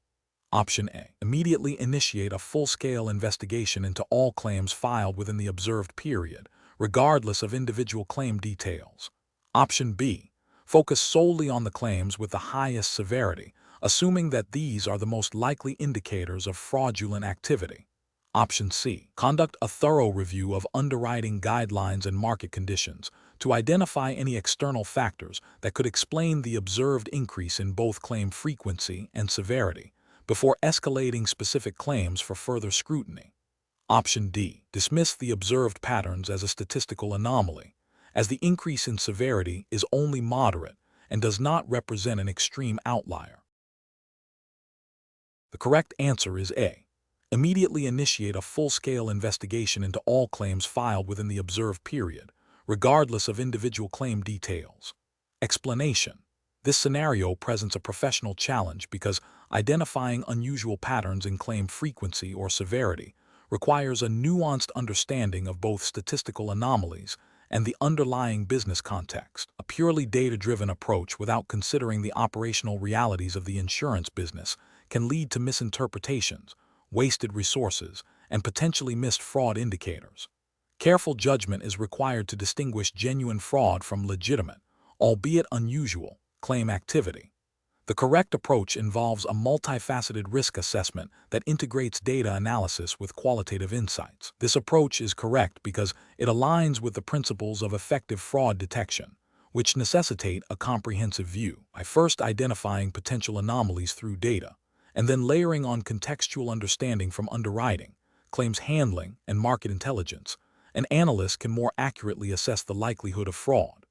Option A. Immediately initiate a full-scale investigation into all claims filed within the observed period, regardless of individual claim details. Option B. Focus solely on the claims with the highest severity, assuming that these are the most likely indicators of fraudulent activity. Option C. Conduct a thorough review of underwriting guidelines and market conditions to identify any external factors that could explain the observed increase in both claim frequency and severity, before escalating specific claims for further scrutiny. Option D. Dismiss the observed patterns as a statistical anomaly, as the increase in severity is only moderate and does not represent an extreme outlier. The correct answer is A. Immediately initiate a full-scale investigation into all claims filed within the observed period, regardless of individual claim details. Explanation. This scenario presents a professional challenge because identifying unusual patterns in claim frequency or severity requires a nuanced understanding of both statistical anomalies and the underlying business context. A purely data-driven approach without considering the operational realities of the insurance business can lead to misinterpretations, wasted resources, and potentially missed fraud indicators. Careful judgment is required to distinguish genuine fraud from legitimate, albeit unusual, claim activity. The correct approach involves a multifaceted risk assessment that integrates data analysis with qualitative insights. This approach is correct because it aligns with the principles of effective fraud detection, which necessitate a comprehensive view. By first identifying potential anomalies through data, and then layering on contextual understanding from underwriting, claims handling, and market intelligence, an analyst can more accurately assess the likelihood of fraud.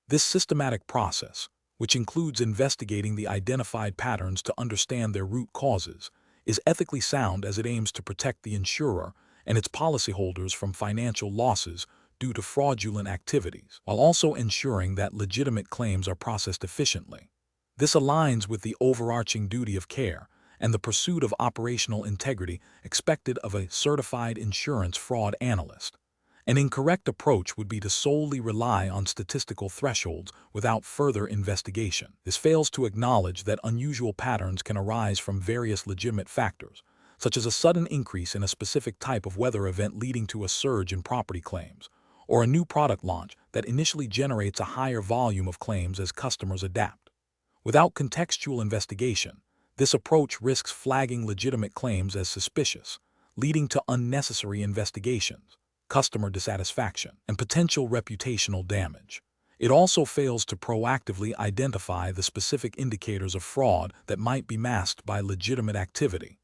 This systematic process, which includes investigating the identified patterns to understand their root causes, is ethically sound as it aims to protect the insurer and its policyholders from financial losses due to fraudulent activities, while also ensuring that legitimate claims are processed efficiently. This aligns with the overarching duty of care and the pursuit of operational integrity expected of a certified insurance fraud analyst. An incorrect approach would be to solely rely on statistical thresholds without further investigation. This fails to acknowledge that unusual patterns can arise from various legitimate factors, such as a sudden increase in a specific type of weather event leading to a surge in property claims, or a new product launch that initially generates a higher volume of claims as customers adapt. Without contextual investigation, this approach risks flagging legitimate claims as suspicious, leading to unnecessary investigations, customer dissatisfaction, and potential reputational damage. It also fails to proactively identify the specific indicators of fraud that might be masked by legitimate activity.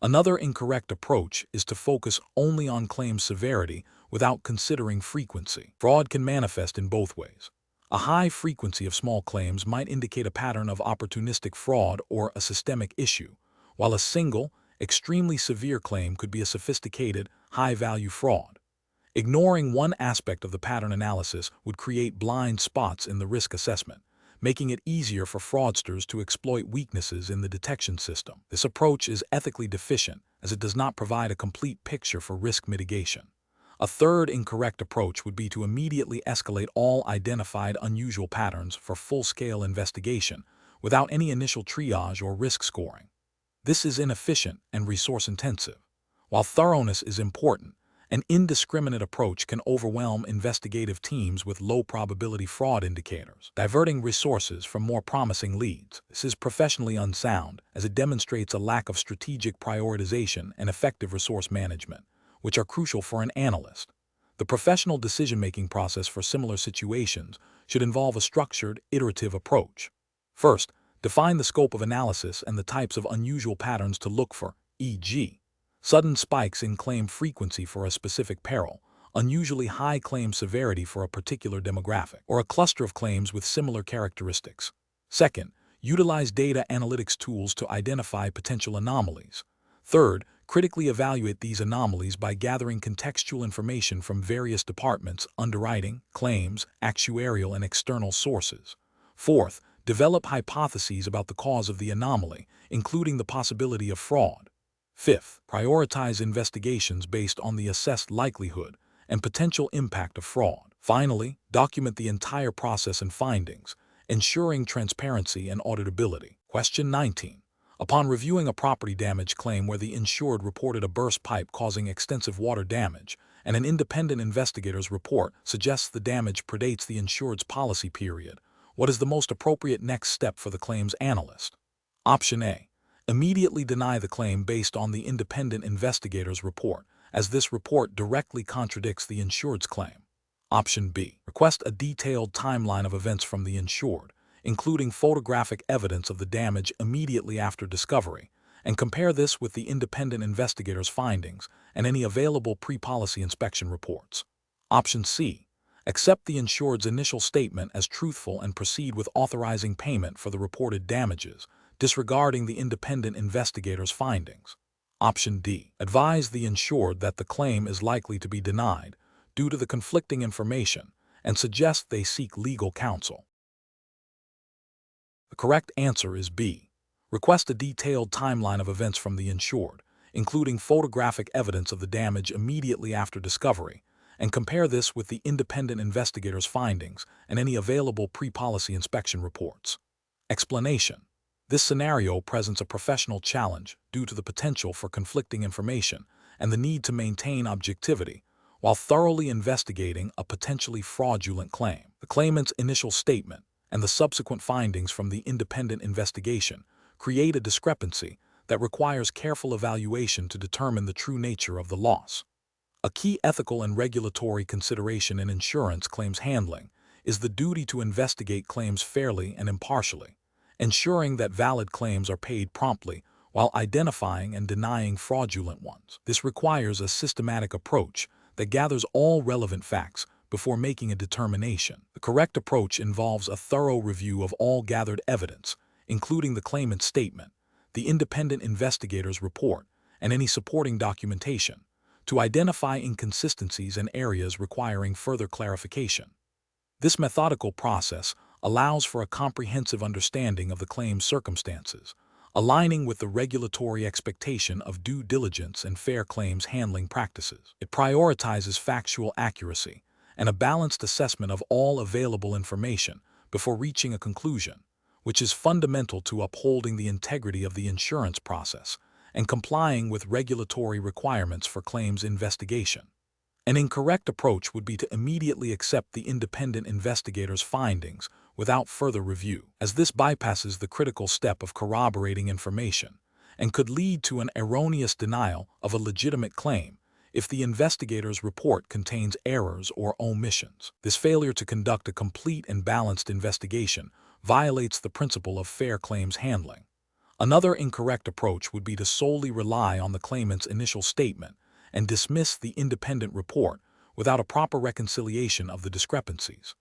Another incorrect approach is to focus only on claim severity without considering frequency. Fraud can manifest in both ways. A high frequency of small claims might indicate a pattern of opportunistic fraud or a systemic issue, while a single, extremely severe claim could be a sophisticated, high-value fraud. Ignoring one aspect of the pattern analysis would create blind spots in the risk assessment, making it easier for fraudsters to exploit weaknesses in the detection system. This approach is ethically deficient as it does not provide a complete picture for risk mitigation. A third incorrect approach would be to immediately escalate all identified unusual patterns for full-scale investigation without any initial triage or risk scoring. This is inefficient and resource-intensive. While thoroughness is important, an indiscriminate approach can overwhelm investigative teams with low-probability fraud indicators, diverting resources from more promising leads. This is professionally unsound, as it demonstrates a lack of strategic prioritization and effective resource management, which are crucial for an analyst. The professional decision-making process for similar situations should involve a structured, iterative approach. First, define the scope of analysis and the types of unusual patterns to look for, e.g., sudden spikes in claim frequency for a specific peril, unusually high claim severity for a particular demographic, or a cluster of claims with similar characteristics. Second, utilize data analytics tools to identify potential anomalies. Third, critically evaluate these anomalies by gathering contextual information from various departments, underwriting, claims, actuarial, and external sources. Fourth, develop hypotheses about the cause of the anomaly, including the possibility of fraud. Fifth, prioritize investigations based on the assessed likelihood and potential impact of fraud. Finally, document the entire process and findings, ensuring transparency and auditability. Question 19. Upon reviewing a property damage claim where the insured reported a burst pipe causing extensive water damage, and an independent investigator's report suggests the damage predates the insured's policy period, what is the most appropriate next step for the claims analyst? Option A. Immediately deny the claim based on the independent investigator's report, as this report directly contradicts the insured's claim. Option B. Request a detailed timeline of events from the insured, including photographic evidence of the damage immediately after discovery, and compare this with the independent investigator's findings and any available pre-policy inspection reports. Option C. Accept the insured's initial statement as truthful and proceed with authorizing payment for the reported damages, disregarding the independent investigator's findings. Option D. Advise the insured that the claim is likely to be denied due to the conflicting information and suggest they seek legal counsel. The correct answer is B. Request a detailed timeline of events from the insured, including photographic evidence of the damage immediately after discovery, and compare this with the independent investigator's findings and any available pre-policy inspection reports. Explanation. This scenario presents a professional challenge due to the potential for conflicting information and the need to maintain objectivity while thoroughly investigating a potentially fraudulent claim. The claimant's initial statement and the subsequent findings from the independent investigation create a discrepancy that requires careful evaluation to determine the true nature of the loss. A key ethical and regulatory consideration in insurance claims handling is the duty to investigate claims fairly and impartially, ensuring that valid claims are paid promptly while identifying and denying fraudulent ones. This requires a systematic approach that gathers all relevant facts before making a determination. The correct approach involves a thorough review of all gathered evidence, including the claimant's statement, the independent investigator's report, and any supporting documentation, to identify inconsistencies and areas requiring further clarification. This methodical process allows for a comprehensive understanding of the claim's circumstances, aligning with the regulatory expectation of due diligence and fair claims handling practices. It prioritizes factual accuracy and a balanced assessment of all available information before reaching a conclusion, which is fundamental to upholding the integrity of the insurance process and complying with regulatory requirements for claims investigation. An incorrect approach would be to immediately accept the independent investigator's findings without further review, as this bypasses the critical step of corroborating information and could lead to an erroneous denial of a legitimate claim if the investigator's report contains errors or omissions. This failure to conduct a complete and balanced investigation violates the principle of fair claims handling. Another incorrect approach would be to solely rely on the claimant's initial statement and dismiss the independent report without a proper reconciliation of the discrepancies.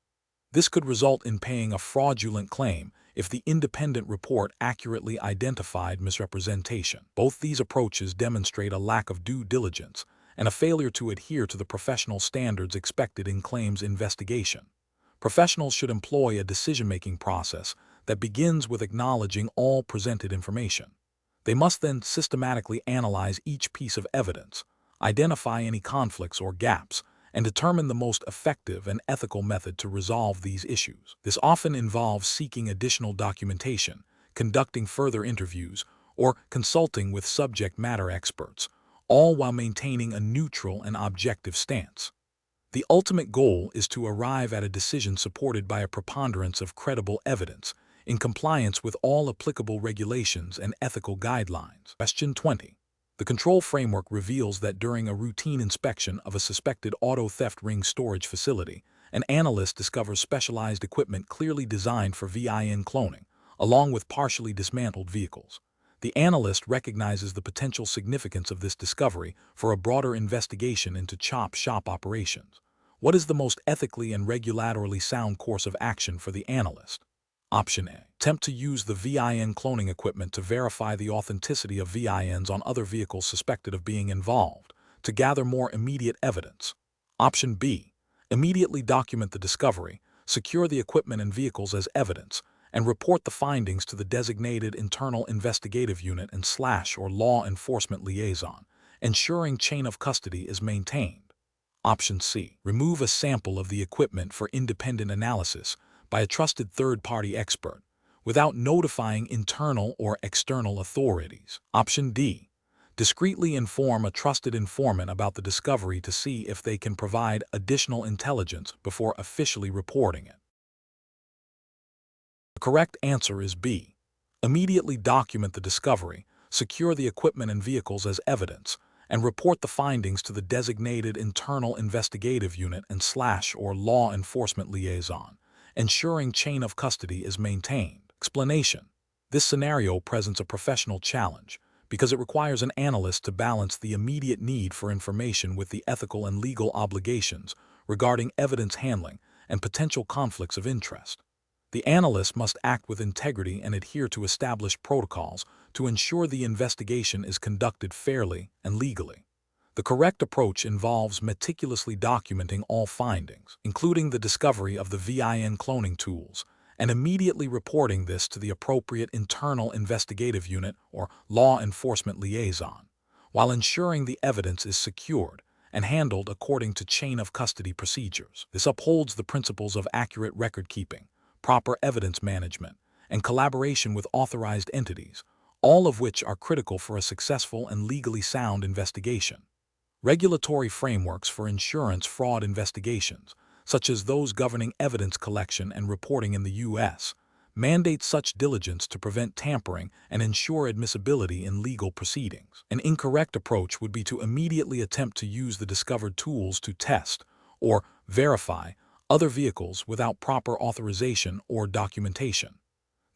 This could result in paying a fraudulent claim if the independent report accurately identified misrepresentation. Both these approaches demonstrate a lack of due diligence and a failure to adhere to the professional standards expected in claims investigation. Professionals should employ a decision-making process that begins with acknowledging all presented information. They must then systematically analyze each piece of evidence, identify any conflicts or gaps, and determine the most effective and ethical method to resolve these issues. This often involves seeking additional documentation, conducting further interviews, or consulting with subject matter experts, all while maintaining a neutral and objective stance. The ultimate goal is to arrive at a decision supported by a preponderance of credible evidence, in compliance with all applicable regulations and ethical guidelines. Question 20. The control framework reveals that during a routine inspection of a suspected auto theft ring storage facility, an analyst discovers specialized equipment clearly designed for VIN cloning, along with partially dismantled vehicles. The analyst recognizes the potential significance of this discovery for a broader investigation into chop shop operations. What is the most ethically and regulatorily sound course of action for the analyst? Option A. Attempt to use the VIN cloning equipment to verify the authenticity of VINs on other vehicles suspected of being involved, to gather more immediate evidence. Option B. Immediately document the discovery, secure the equipment and vehicles as evidence, and report the findings to the designated internal investigative unit and / law enforcement liaison, ensuring chain of custody is maintained. Option C. Remove a sample of the equipment for independent analysis by a trusted third-party expert, without notifying internal or external authorities. Option D. Discreetly inform a trusted informant about the discovery to see if they can provide additional intelligence before officially reporting it. The correct answer is B. Immediately document the discovery, secure the equipment and vehicles as evidence, and report the findings to the designated internal investigative unit and / law enforcement liaison, ensuring chain of custody is maintained. Explanation. This scenario presents a professional challenge because it requires an analyst to balance the immediate need for information with the ethical and legal obligations regarding evidence handling and potential conflicts of interest. The analyst must act with integrity and adhere to established protocols to ensure the investigation is conducted fairly and legally. The correct approach involves meticulously documenting all findings, including the discovery of the VIN cloning tools, and immediately reporting this to the appropriate internal investigative unit or law enforcement liaison, while ensuring the evidence is secured and handled according to chain of custody procedures. This upholds the principles of accurate record keeping, proper evidence management, and collaboration with authorized entities, all of which are critical for a successful and legally sound investigation. Regulatory frameworks for insurance fraud investigations, such as those governing evidence collection and reporting in the U.S., mandate such diligence to prevent tampering and ensure admissibility in legal proceedings. An incorrect approach would be to immediately attempt to use the discovered tools to test or verify other vehicles without proper authorization or documentation.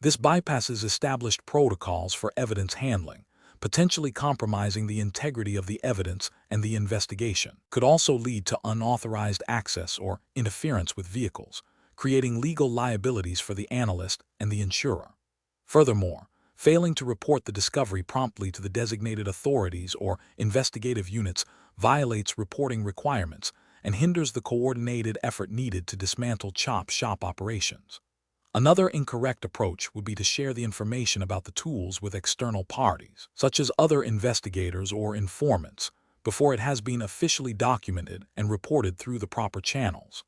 This bypasses established protocols for evidence handling, potentially compromising the integrity of the evidence and the investigation. Could also lead to unauthorized access or interference with vehicles, creating legal liabilities for the analyst and the insurer. Furthermore, failing to report the discovery promptly to the designated authorities or investigative units violates reporting requirements and hinders the coordinated effort needed to dismantle chop shop operations. Another incorrect approach would be to share the information about the tools with external parties, such as other investigators or informants, before it has been officially documented and reported through the proper channels.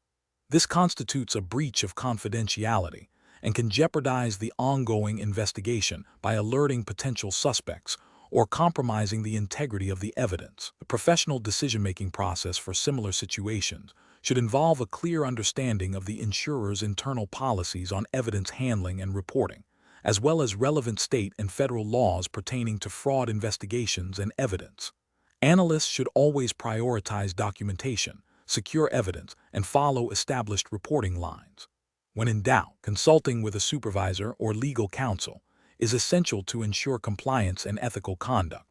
This constitutes a breach of confidentiality and can jeopardize the ongoing investigation by alerting potential suspects or compromising the integrity of the evidence. The professional decision-making process for similar situations should involve a clear understanding of the insurer's internal policies on evidence handling and reporting, as well as relevant state and federal laws pertaining to fraud investigations and evidence. Analysts should always prioritize documentation, secure evidence, and follow established reporting lines. When in doubt, consulting with a supervisor or legal counsel is essential to ensure compliance and ethical conduct.